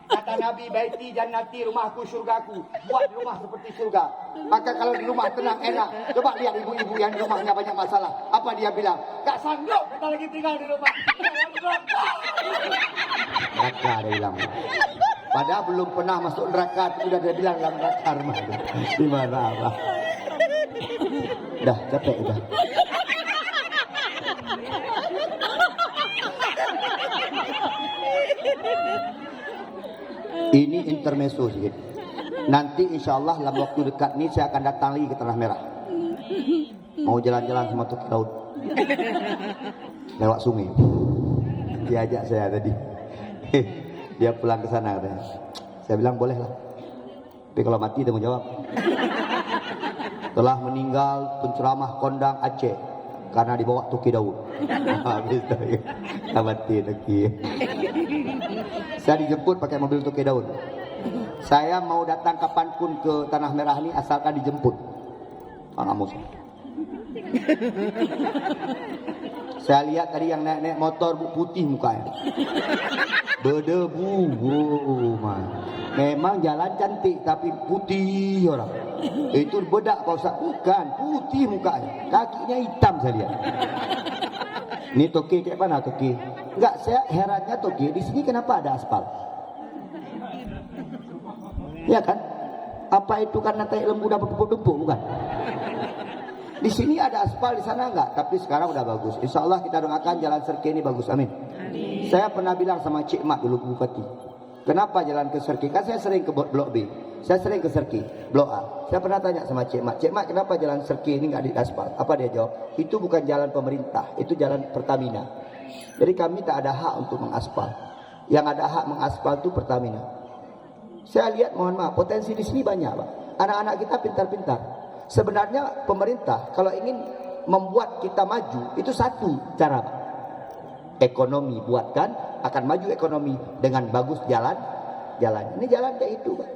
Kata Nabi, baiti jannati, rumahku surgaku. Buat di rumah seperti surga. Maka kalau di rumah tenang enak. Coba lihat ibu-ibu yang di rumahnya banyak masalah. Apa dia bilang? Gak sanggup kita lagi tinggal di rumah. Neraka dia bilang. Padahal belum pernah masuk neraka, sudah dia bilang dalam neraka rumah. Di mana Allah? Dah capek dah. Ini intermezzo sedikit. Nanti insya Allah dalam waktu dekat ini saya akan datang lagi ke Tanah Merah. Mau jalan-jalan sama Toki Laut. Lewat sungai. Dia ajak saya tadi. Dia pulang ke sana katanya. Saya bilang boleh lah. Tapi kalau mati tanggung jawab. Telah meninggal penceramah kondang Aceh karena dibawa Toki Daud. Habis itu mati Toki. Saya dijemput pakai mobil Toki Daud. Saya mau datang kapanpun ke Tanah Merah ini asalkan dijemput. Anak musuh. Saya lihat tadi yang naik motor putih mukanya. Berdebu. Memang jalan cantik tapi putih orang. Itu bedak Pak Ustaz. Bukan, putih mukanya. Kakinya hitam saya lihat. Ini Toki kayak mana Toki? Enggak, saya herannya Toki, di sini kenapa ada aspal? Ya kan? Apa itu karena tai lembu dapat tumpuk-tumpuk bukan? Di sini ada aspal, di sana enggak, tapi sekarang udah bagus. Insya Allah kita doakan jalan Serki ini bagus, amin. Saya pernah bilang sama Cik Mat dulu Bupati, kenapa jalan ke Serki? Kan saya sering ke Blok B, saya sering ke Serki, Blok A. Saya pernah tanya sama Cik Mat, kenapa jalan Serki ini enggak di aspal? Apa dia jawab? Itu bukan jalan pemerintah, itu jalan Pertamina. Jadi kami tak ada hak untuk mengaspal. Yang ada hak mengaspal itu Pertamina. Saya lihat, mohon maaf, potensi di sini banyak, Pak. Anak-anak kita pintar-pintar. Sebenarnya pemerintah kalau ingin membuat kita maju itu satu cara, Pak. Ekonomi buatkan, akan maju ekonomi dengan bagus jalan. Ini jalan kayak itu, Pak.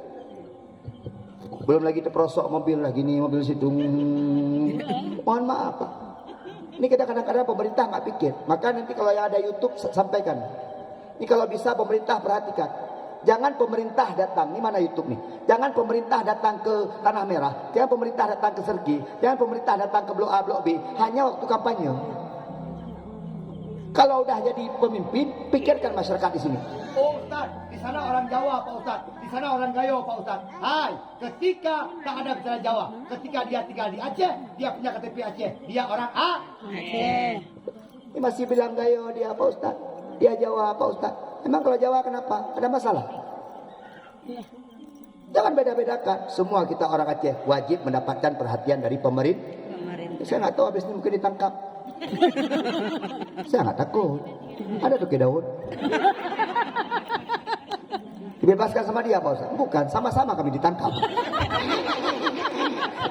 Belum lagi terperosok mobil lah gini, mobil situ. Mohon maaf, Pak. Ini kita kadang-kadang pemerintah nggak pikir. Maka nanti kalau yang ada YouTube sampaikan. Ini kalau bisa pemerintah perhatikan. Jangan pemerintah datang, ini mana YouTube nih? Jangan pemerintah datang ke Tanah Merah, jangan pemerintah datang ke Sergi, jangan pemerintah datang ke Blok A, Blok B, hanya waktu kampanye. Kalau udah jadi pemimpin, pikirkan masyarakat di sini. Oh Ustaz, di sana orang Jawa Pak Ustaz, di sana orang Gayo Pak Ustaz. Hai, ketika tak ada bicara Jawa, ketika dia tinggal di Aceh, dia punya KTP Aceh, dia orang Aceh. Ini masih bilang Gayo dia Pak Ustaz, dia Jawa Pak Ustaz. Emang kalau Jawa kenapa? Ada masalah? Jangan beda-bedakan. Semua kita orang Aceh wajib mendapatkan perhatian dari pemerintah. Saya nggak tahu habis ini mungkin ditangkap. Saya nggak takut. Ada Toki Daud. Dibebaskan sama dia Pak Ustaz? Bukan, sama-sama kami ditangkap.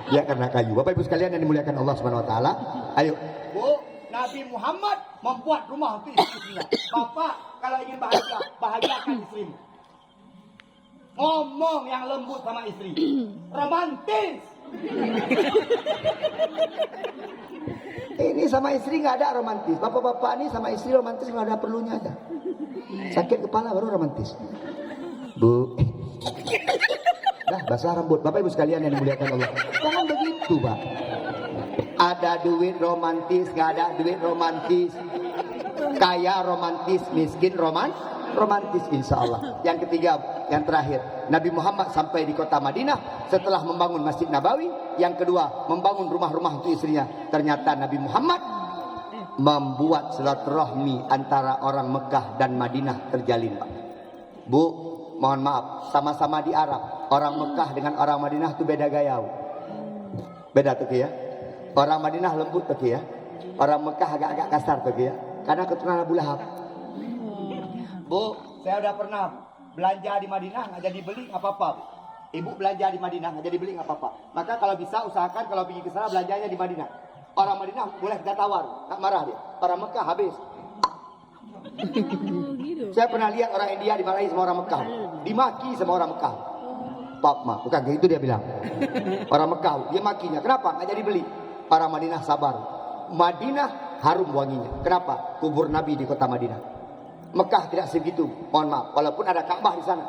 Ya karena kayu. Bapak Ibu sekalian yang dimuliakan Allah Subhanahu Wa Taala, ayo. Bu, Nabi Muhammad membuat rumah untuk istrinya. Bapak kalau ingin bahagia, bahagiakan istrimu. Ngomong yang lembut sama istri. Romantis. Ini sama istri nggak ada romantis. Bapak-bapak ini sama istri romantis nggak ada perlunya aja. Sakit kepala baru romantis. Bu. Dah basah rambut. Bapak Ibu sekalian yang dimuliakan Allah. Jangan begitu, Pak. Ada duit romantis, nggak ada duit romantis. Kaya romantis, miskin romantis insya Allah. Yang ketiga, yang terakhir, Nabi Muhammad sampai di kota Madinah setelah membangun Masjid Nabawi. Yang kedua, membangun rumah-rumah untuk istrinya. Ternyata Nabi Muhammad membuat silaturahmi antara orang Mekah dan Madinah terjalin, Pak. Bu, mohon maaf, sama-sama di Arab. Orang Mekah dengan orang Madinah itu beda gaya. Beda tuh ya. Orang Madinah lembut tuh ya. Orang Mekah agak-agak kasar tuh ya. Karena keturunan Abu Lahab. Bu, saya udah pernah belanja di Madinah nggak jadi beli nggak apa-apa. Ibu belanja di Madinah nggak jadi beli nggak apa-apa. Maka kalau bisa usahakan kalau pergi ke sana belanjanya di Madinah. Orang Madinah boleh kita tawar, nggak marah dia. Orang Mekah habis. Saya pernah lihat orang India dimarahi sama orang Mekah, dimaki sama orang Mekah. Pak mah, bukan itu dia bilang. Orang Mekah dia makinya, kenapa? Nggak jadi beli. Orang Madinah sabar. Madinah harum wanginya. Kenapa? Kubur Nabi di kota Madinah. Mekah tidak segitu. Mohon maaf, walaupun ada Ka'bah di sana.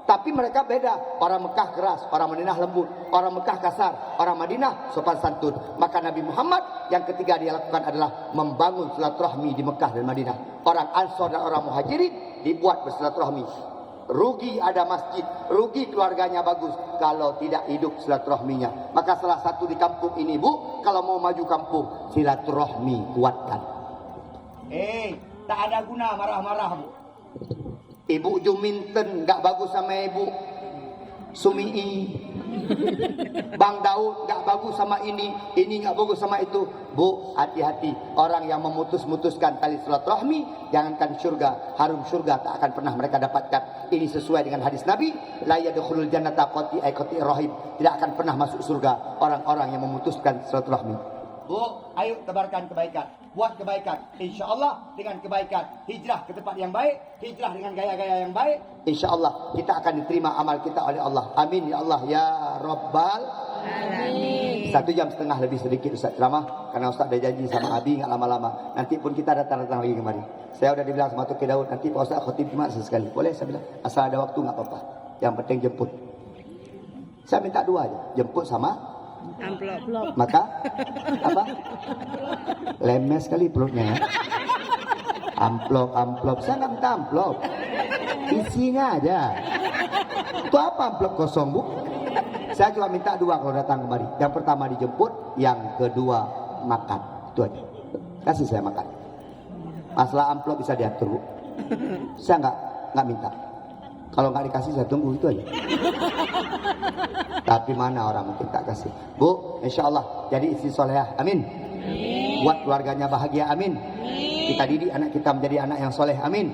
Tapi mereka beda. Orang Mekah keras, orang Madinah lembut. Orang Mekah kasar, orang Madinah sopan santun. Maka Nabi Muhammad yang ketiga dia lakukan adalah membangun silaturahmi di Mekah dan Madinah. Orang Ansor dan orang Muhajirin dibuat bersilaturahmi. rugi ada masjid, rugi keluarganya bagus kalau tidak hidup silaturahminya. Maka salah satu di kampung ini, Bu, kalau mau maju kampung, silaturahmi kuatkan. Tak ada guna marah-marah, Bu. Ibu Juminten nggak bagus sama Ibu Sumii. Bang Daud nggak bagus sama ini nggak bagus sama itu. Bu, hati-hati. Orang yang memutuskan tali silaturahmi, jangankan surga, harum surga tak akan pernah mereka dapatkan. Ini sesuai dengan hadis Nabi, la yadkhulul jannata qati rahim. Tidak akan pernah masuk surga orang-orang yang memutuskan silaturahmi. Bu, ayo tebarkan kebaikan, buat kebaikan. Insya Allah dengan kebaikan, hijrah ke tempat yang baik, hijrah dengan gaya-gaya yang baik. Insya Allah kita akan diterima amal kita oleh Allah. Amin ya Allah ya Rabbal Alamin. 1 jam setengah lebih sedikit Ustaz ceramah, karena Ustaz ada janji sama Abi nggak lama-lama. Nanti pun kita datang lagi kemari. Saya udah dibilang sama Tuki Daud, nanti Pak Ustaz khotib Jumat sesekali. Boleh saya bilang, asal ada waktu nggak apa-apa. Yang penting jemput. Saya minta 2 aja, jemput sama Amplop. maka apa? Lemes sekali perutnya ya. Amplop. Saya nggak minta amplop. Isinya aja. Itu apa amplop kosong, Bu? Saya cuma minta 2 kalau datang kemari. Yang pertama dijemput, yang kedua makan. Itu aja. Kasih saya makan. Masalah amplop bisa diatur, Bu. Saya nggak minta. Kalau nggak dikasih saya tunggu, itu aja. Tapi mana orang mungkin tak kasih. Bu, insya Allah jadi istri solehah, amin. Buat keluarganya bahagia, amin. Kita didik anak kita menjadi anak yang soleh, amin.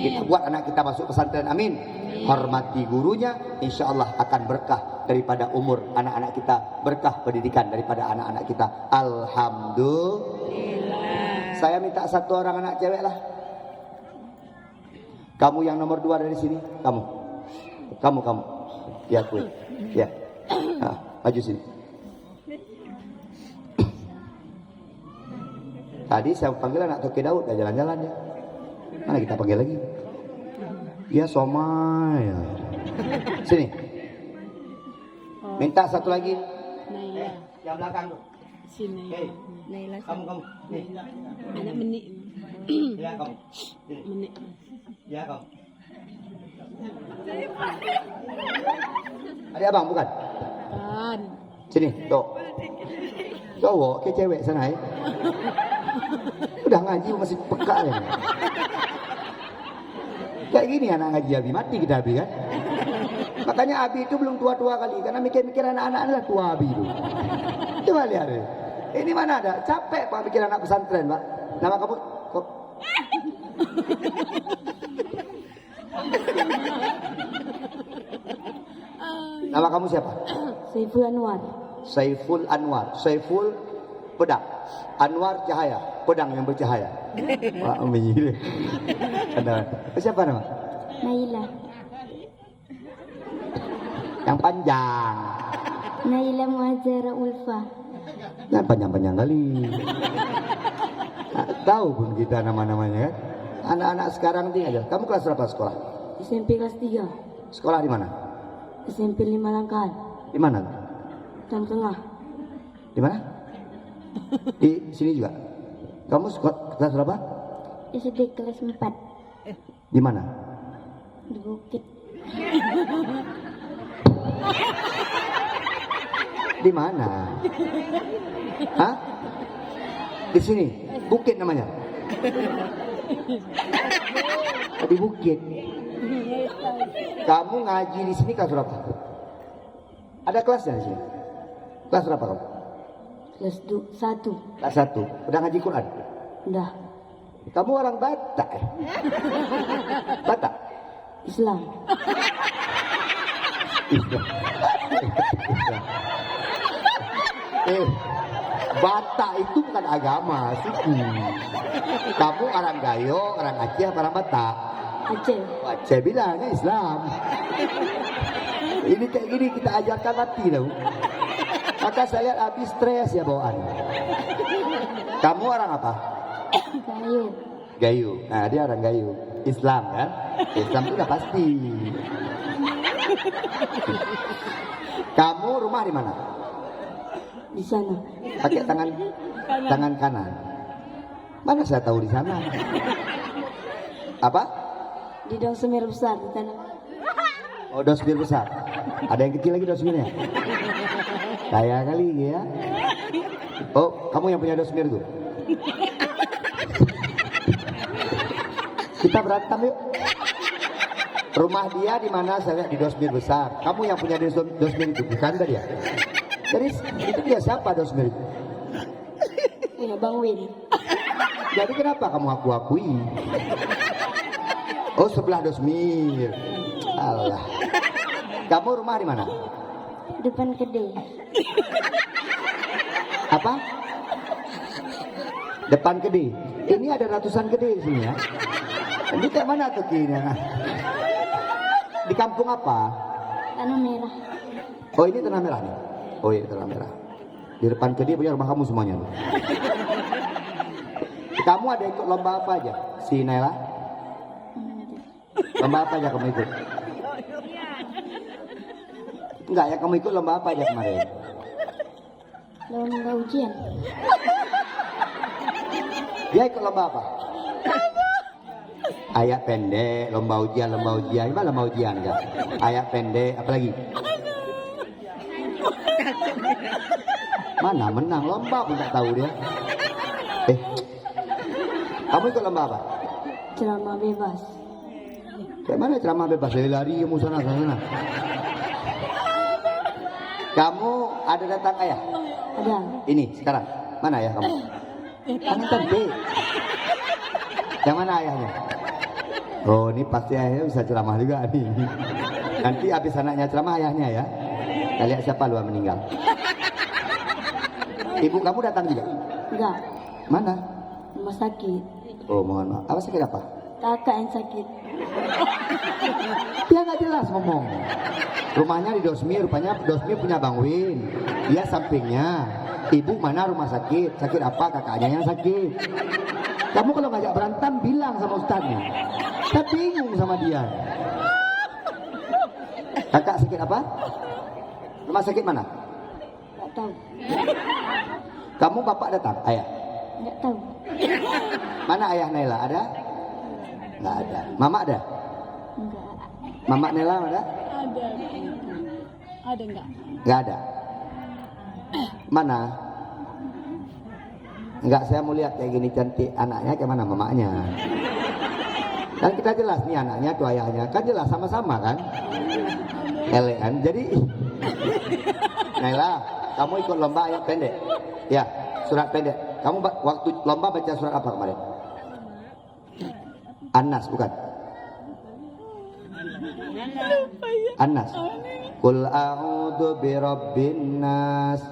Kita buat anak kita masuk pesantren, amin. Hormati gurunya, insya Allah akan berkah daripada umur anak-anak kita, berkah pendidikan daripada anak-anak kita. Alhamdulillah. Saya minta 1 orang anak cewek lah. Kamu yang nomor 2 dari sini, kamu. Ya, aku. Ya. Nah, maju sini. Tadi saya panggil anak Toki Daud, dah jalan-jalan ya. Mana kita panggil lagi? Ya, Somai. Sini. Minta 1 lagi. Naila. Yang belakang tuh. Sini. Naila. Kamu. Nih. Anak menik. Ya, kamu. Sini. Menik. Ya, kamu. Adik abang bukan? Kan. Sini, tuh. Cowok ke cewek sana ya. Udah ngaji masih peka ya. Kayak gini anak ngaji Abi, mati kita Abi kan. Makanya Abi itu belum tua-tua kali, karena mikir-mikir anak-anak adalah tua Abi itu. Coba lihat deh. Ini mana ada, capek Pak mikir anak pesantren Pak. Nama kamu kok? Nama kamu siapa? Saiful Anwar. Saiful Anwar. Saiful pedang. Anwar cahaya. Pedang yang bercahaya. Wah, menyirik. Siapa nama? Naila. Yang panjang. Naila Muazzara Ulfa. Nah, panjang-panjang kali. Nah, tahu pun kita nama-namanya kan. Anak-anak sekarang ini aja. Kamu kelas berapa sekolah? SMP kelas 3. Sekolah di mana? SMP 5 Langkat. Di mana? Tengah. Di mana? Di sini juga. Kamu sekolah kelas berapa? SD kelas 4. Di mana? Di Bukit. Di mana? Hah? Di sini. Bukit namanya. Di Bukit. Kamu ngaji di sini kelas berapa? Ada kelasnya di sini. Kelas berapa kamu? Kelas 1. Kelas 1. Udah ngaji Quran? Udah. Kamu orang Batak ya? Batak? Islam. Batak itu bukan agama, suku. Kamu orang Gayo, orang Aceh, orang Batak? Aceh. Aceh bilangnya Islam. Ini kayak gini kita ajarkan mati tau. Maka saya lihat habis stres ya bawaan. Kamu orang apa? Gayo. Gayo. Nah dia orang Gayo. Islam kan? Islam itu udah pasti. Kamu rumah di mana? Di sana. Pakai tangan kanan. Mana saya tahu di sana? Apa? Di Dong Semeru besar di tanah. Oh, dosmir besar. Ada yang kecil lagi dosmirnya? Kaya kali ya. Oh, kamu yang punya dosmir tuh. Kita berantem yuk. Rumah dia di mana? Saya lihat di dosmir besar. Kamu yang punya dosmir itu, bukan tadi ya? Jadi itu dia siapa dosmir itu? Punya Bang Win. Jadi kenapa kamu akui? Oh, sebelah dosmir. Allah. Kamu rumah di mana? Depan kedai. Apa? Depan kedai. Ini ada ratusan kedai di sini ya. Ini kayak mana tuh kini? Di kampung apa? Tanah Merah. Oh, ini Tanah Merah nih. Oh iya, Tanah Merah. Di depan kedai punya rumah kamu semuanya nih. Kamu ada ikut lomba apa aja? Si Naila? Lomba apa aja kamu ikut? Enggak ya, kamu ikut lomba apa aja kemarin? Lomba ujian. Dia ikut lomba apa? Ayat pendek, lomba ujian. Gimana lomba ujian enggak? Ayat pendek, apa lagi? Mana menang lomba pun tak tahu dia. Kamu ikut lomba apa? Ceramah bebas. Kayak mana ceramah bebas? Lari kamu sana. Kamu ada datang ayah? Ada. Ini sekarang. Mana ayah kamu? Tangan tadi. Yang mana ayahnya? Oh, ini pasti ayahnya bisa ceramah juga nih. Nanti habis anaknya ceramah ayahnya ya. Kita lihat siapa luar meninggal. Ibu kamu datang juga? Enggak. Mana? Rumah sakit. Oh, mohon maaf. Apa sakit apa? Kakak yang sakit. Dia nggak jelas ngomong. Rumahnya di Dosmir, rupanya Dosmir punya Bang Win. Dia sampingnya. Ibu mana rumah sakit? Sakit apa? Kakaknya yang sakit. Kamu kalau ngajak berantem bilang sama ustadznya. Kita bingung sama dia. Kakak sakit apa? Rumah sakit mana? Enggak tahu. Kamu bapak datang? Ayah? Enggak tahu. Mana ayah Naila? Ada? Nggak ada. Mama ada? Enggak. Mama Naila ada? Ada. Ada enggak? Nggak ada. Mana? Enggak, saya mau lihat kayak gini cantik anaknya kayak mana mamanya. Kan kita jelas nih anaknya tuh ayahnya. Kan jelas sama-sama kan? Elegan. Jadi Naila, kamu ikut lomba ayat pendek? Ya, surat pendek. Kamu waktu lomba baca surat apa kemarin? An-Nas bukan? An-Nas. Qul a'udzu birabbin nas.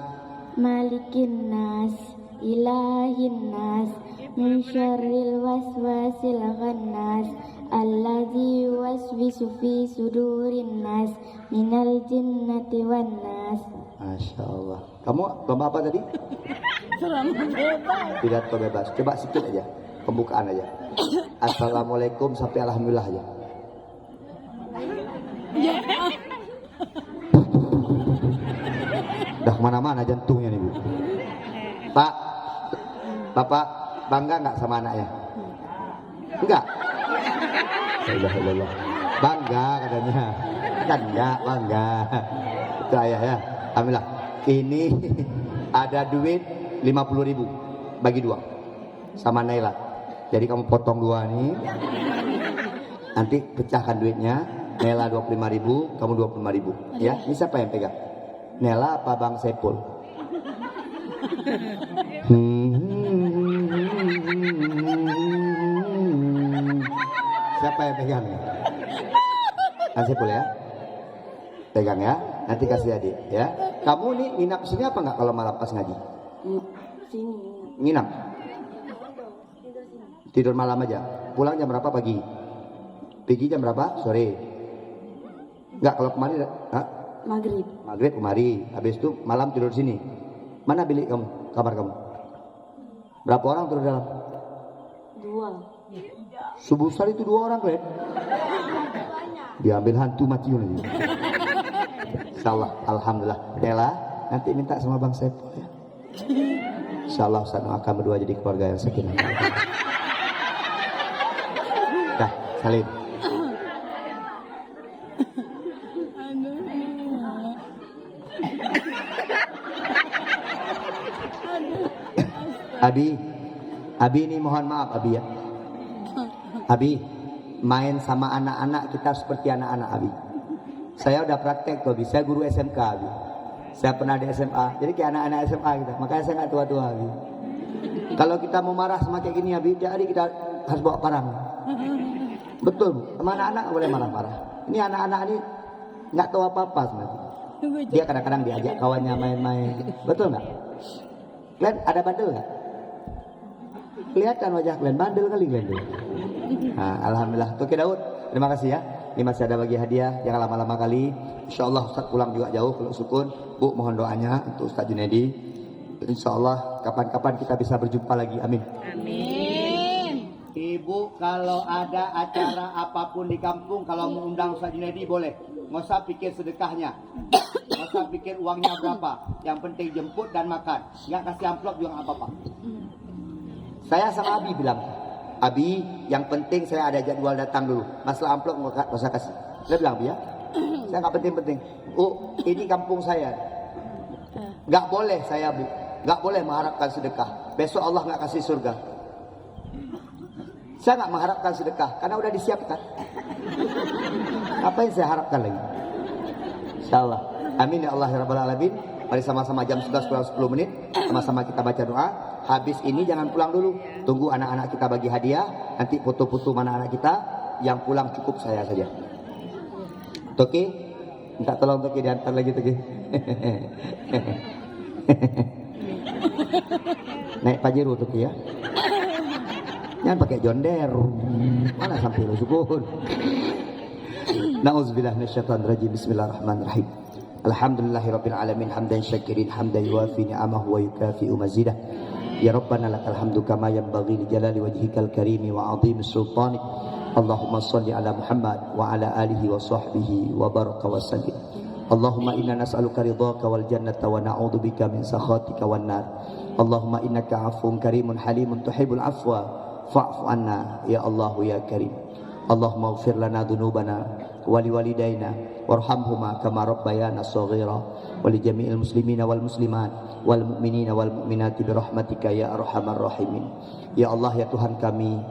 Malikin nas, ilahin nas, min syarril waswasil khannas, allazi yuwaswisu fi sudurin nas, minal jinnati wan nas. Masya Allah. Kamu lomba apa tadi? Ceramah bebas. Pidato bebas. Coba sedikit aja. Pembukaan aja. Assalamualaikum sampai alhamdulillah aja. Dah kemana-mana jantungnya nih Bu. Pak, Bapak bangga nggak sama anaknya? Enggak? Alhamdulillah. Bangga katanya. Kan enggak bangga. Itu ayah ya. Alhamdulillah. Ini ada duit 50.000 bagi dua sama Naila. Jadi kamu potong dua nih. Nanti pecahkan duitnya. Naila 25.000, kamu 25.000. Ya, ini siapa yang pegang? Naila apa Bang Sepul? Siapa yang pegang? Bang Sepul ya? Pegang ya. Nanti kasih adik ya. Kamu nih nginap sini apa nggak kalau malam pas ngaji? Sini. Nginap? Tidur malam aja. Pulang jam berapa pagi? Pergi jam berapa? Sore. Enggak, kalau kemarin Maghrib. maghrib kemari. Habis itu malam tidur sini. Mana bilik kamu? Kamar kamu? Berapa orang tidur dalam? 2. Subuh sekali itu 2 orang, Klen. Diambil hantu mati lagi. Insyaallah, alhamdulillah. Nela, nanti minta sama Bang Sepul ya. Insyaallah Ustaz akan berdua jadi keluarga yang sakinah. Dah, salin. Abi ini mohon maaf Abi ya. Abi main sama anak-anak kita seperti anak-anak Abi. Saya udah praktek tuh Abi, saya guru SMK Abi. Saya pernah di SMA, jadi kayak anak-anak SMA kita. Makanya saya nggak tua-tua Abi. Kalau kita mau marah sama kayak gini Abi, jadi kita harus bawa parang. Betul Bu, sama anak-anak nggak boleh marah-marah. Ini anak-anak ini nggak tahu apa-apa sebenarnya. Dia kadang-kadang diajak kawannya main-main. Betul nggak? Kalian ada bandel nggak? Kelihatan wajah kalian, bandel kali kalian tuh. Nah, alhamdulillah. Oke Daud, terima kasih ya. Ini masih ada bagi hadiah, jangan lama-lama kali. Insyaallah Ustaz pulang juga jauh kalau sukun. Bu mohon doanya untuk Ustaz Junaidi. Insyaallah kapan-kapan kita bisa berjumpa lagi. Amin. Amin. Ibu kalau ada acara apapun di kampung, kalau mau undang Ustaz Junaidi boleh. Nggak usah pikir sedekahnya, nggak usah pikir uangnya berapa. Yang penting jemput dan makan. Nggak kasih amplop juga nggak apa-apa. Saya sama Abi bilang, Abi yang penting saya ada jadwal datang dulu. Masalah amplop nggak usah kasih. Saya bilang Abi ya, saya nggak penting-penting. Oh ini kampung saya, nggak boleh saya Bu, nggak boleh mengharapkan sedekah. Besok Allah nggak kasih surga. Saya nggak mengharapkan sedekah karena udah disiapkan. Apa yang saya harapkan lagi? Insyaallah. Amin ya Allah ya Rabbal Alamin. Mari sama-sama jam 11 kurang 10 menit sama-sama kita baca doa. Habis ini jangan pulang dulu. Tunggu anak-anak kita bagi hadiah. Nanti foto-foto mana anak kita. Yang pulang cukup saya saja. Toki, minta tolong Toki diantar lagi Toki. Naik Pajero Toki ya. Jangan pakai jonder. Mana sampai lu syukur. Na'udzubillah minasyaitonir rajim. Bismillahirrahmanirrahim. Alhamdulillahirabbil alamin hamdan syakirin hamdan yuwafi ni'amahu wa yukafi'u mazidah. Ya Rabbana lakal hamdu kama yanbaghi li jalali wajhikal karimi wa 'azimi sultanik. Allahumma shalli ala Muhammad wa ala alihi wa sahbihi wa baraka wa sallim. Allahumma inna nas'aluka ridhaka wal jannata wa na'udzubika min sakhatika wan nar. Allahumma innaka 'afuwun karimun halimun tuhibbul 'afwa fa'fu anna ya Allah ya Karim. Allahumma ighfir lana dhunubana wa liwalidayna warhamhuma kama rabbayana shaghira wa li jami'il muslimina wal muslimat wal mu'minina wal mu'minati bi rahmatika ya arhamar rahimin. Ya Allah ya Tuhan kami,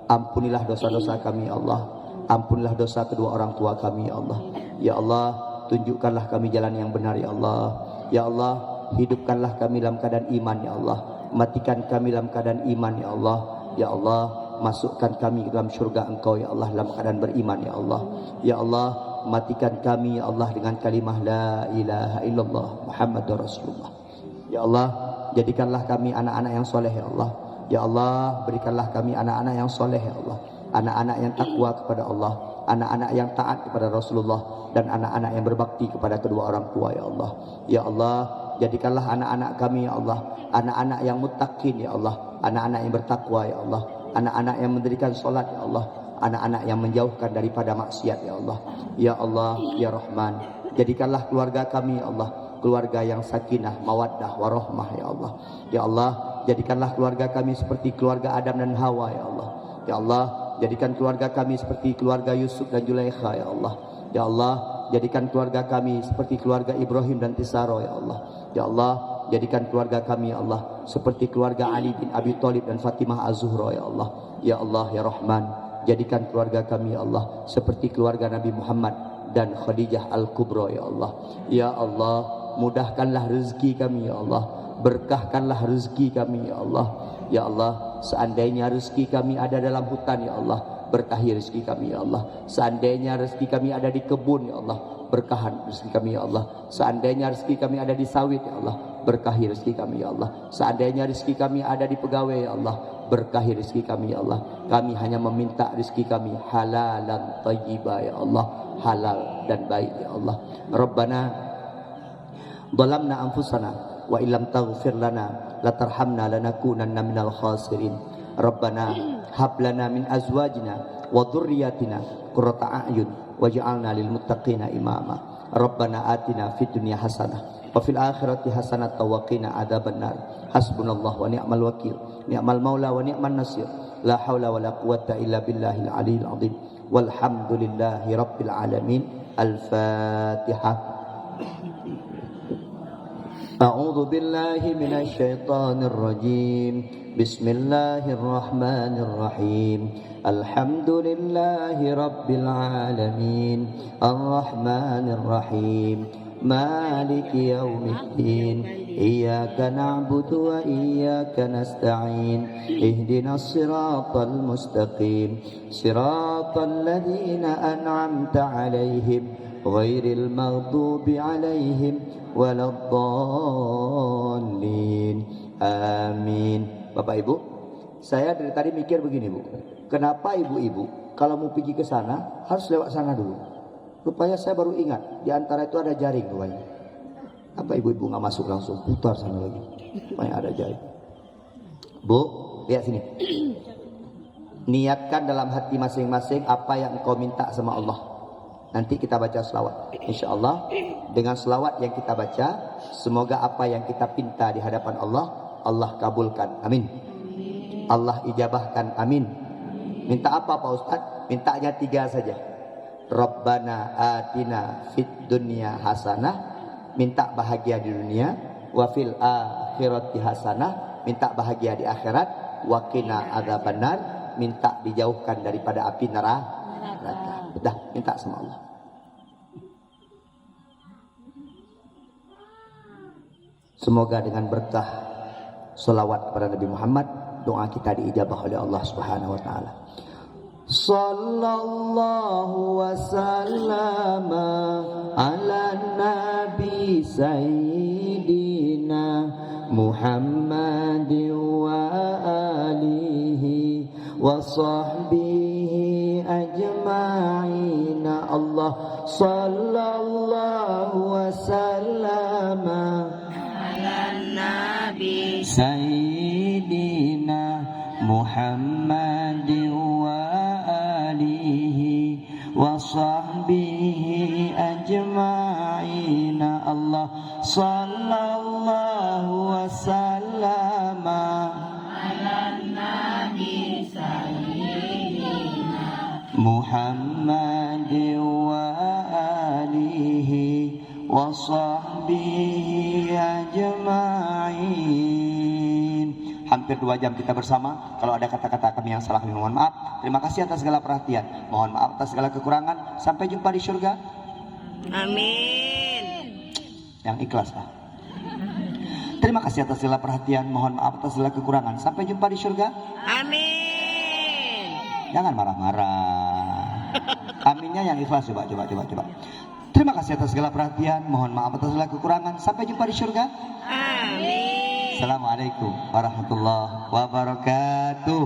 ampunilah dosa-dosa kami ya Allah. Ampunilah dosa kedua orang tua kami ya Allah. Ya Allah, tunjukkanlah kami jalan yang benar ya Allah. Ya Allah, hidupkanlah kami dalam keadaan iman ya Allah. Matikan kami dalam keadaan iman ya Allah. Ya Allah, masukkan kami ke dalam syurga Engkau ya Allah dalam keadaan beriman ya Allah. Ya Allah, matikan kami ya Allah dengan kalimah la ilaha illallah Muhammadur Rasulullah. Ya Allah, jadikanlah kami anak-anak yang soleh ya Allah. Ya Allah, berikanlah kami anak-anak yang soleh ya Allah. Anak-anak yang takwa kepada Allah, anak-anak yang taat kepada Rasulullah, dan anak-anak yang berbakti kepada kedua orang tua ya Allah. Ya Allah, jadikanlah anak-anak kami ya Allah anak-anak yang muttaqin ya Allah, anak-anak yang bertakwa ya Allah, anak-anak yang mendirikan solat ya Allah, anak-anak yang menjauhkan daripada maksiat ya Allah. Ya Allah ya Rahman, jadikanlah keluarga kami ya Allah keluarga yang sakinah, mawaddah, warahmah ya Allah. Ya Allah, jadikanlah keluarga kami seperti keluarga Adam dan Hawa ya Allah. Ya Allah, jadikan keluarga kami seperti keluarga Yusuf dan Zulaikha ya Allah. Ya Allah, jadikan keluarga kami seperti keluarga Ibrahim dan Tisaro ya Allah. Ya Allah, jadikan keluarga kami ya Allah seperti keluarga Ali bin Abi Thalib dan Fatimah Az-Zuhra ya Allah. Ya Allah ya Rahman, jadikan keluarga kami ya Allah seperti keluarga Nabi Muhammad dan Khadijah Al-Kubra ya Allah. Ya Allah, mudahkanlah rezeki kami ya Allah, berkahkanlah rezeki kami ya Allah. Ya Allah, seandainya rezeki kami ada dalam hutan ya Allah, berkahi rezeki kami ya Allah. Seandainya rezeki kami ada di kebun ya Allah, berkahan rezeki kami ya Allah. Seandainya rezeki kami ada di sawit ya Allah, berkahi rezeki kami ya Allah. Seandainya rezeki kami ada di pegawai ya Allah, berkahi rezeki kami ya Allah. Kami hanya meminta rezeki kami halalan thayyibah ya Allah, halal dan baik ya Allah. Rabbana dhalamna anfusana wa illam taghfir lana latarhamna lanakunanna minal khasirin. Rabbana hab lana min azwajina wa dhurriyyatina qurrata a'yun waj'alna lil muttaqina imama. Rabbana atina fid dunya hasanah wa fil akhirati hasanah wa qina adzabannar. Hasbunallahu wa ni'mal wakil, ni'mal maula wa ni'man nasir. La haula wa la quwwata illa billahil aliyyil azim. Walhamdulillahi rabbil alamin. Al-Fatihah. أعوذ بالله من الشيطان الرجيم بسم الله الرحمن الرحيم الحمد لله رب العالمين الرحمن الرحيم مالك يوم الدين إياك نعبد وإياك نستعين اهدنا الصراط المستقيم صراط الذين أنعمت عليهم غير المغضوب عليهم ولا الضالين آمين. Bapak Ibu, saya dari tadi mikir begini Bu, kenapa ibu-ibu kalau mau pergi ke sana harus lewat sana dulu? Rupanya saya baru ingat, di antara itu ada jaring rupanya. Apa ibu-ibu nggak masuk langsung putar sana lagi? Rupanya ada jaring. Bu, lihat sini. Niatkan dalam hati masing-masing apa yang engkau minta sama Allah. Nanti kita baca selawat. Insya Allah dengan selawat yang kita baca, semoga apa yang kita pinta di hadapan Allah, Allah kabulkan. Amin. Allah ijabahkan. Amin. Minta apa Pak Ustadz? Mintanya 3 saja. Rabbana atina fid dunya hasanah, minta bahagia di dunia. Wa fil akhirati hasanah, minta bahagia di akhirat. Wa qina adzabannar, minta dijauhkan daripada api neraka. Udah, minta sama Allah. Semoga dengan berkah selawat kepada Nabi Muhammad, doa kita diijabah oleh Allah Subhanahu wa taala. Sallallahu wasallama ala nabi sayyidina Muhammadin wa alihi wa sahbihi ajma'in. Allah sallallahu wasallama Nabi Sayyidina Muhammadin wa alihi wa sahbihi ajma'in. Allah sallallahu wasallama ala Nabi Sayyidina Muhammadin wa alihi wa sahbihi ajma'in. Hampir 2 jam kita bersama. Kalau ada kata-kata kami yang salah, kami mohon maaf. Terima kasih atas segala perhatian. Mohon maaf atas segala kekurangan. Sampai jumpa di surga. Amin. Yang ikhlas Pak. Terima kasih atas segala perhatian. Mohon maaf atas segala kekurangan. Sampai jumpa di surga. Amin. Jangan marah-marah. Aminnya yang ikhlas. Coba. Terima kasih atas segala perhatian. Mohon maaf atas segala kekurangan. Sampai jumpa di surga. Amin. Assalamualaikum warahmatullahi wabarakatuh.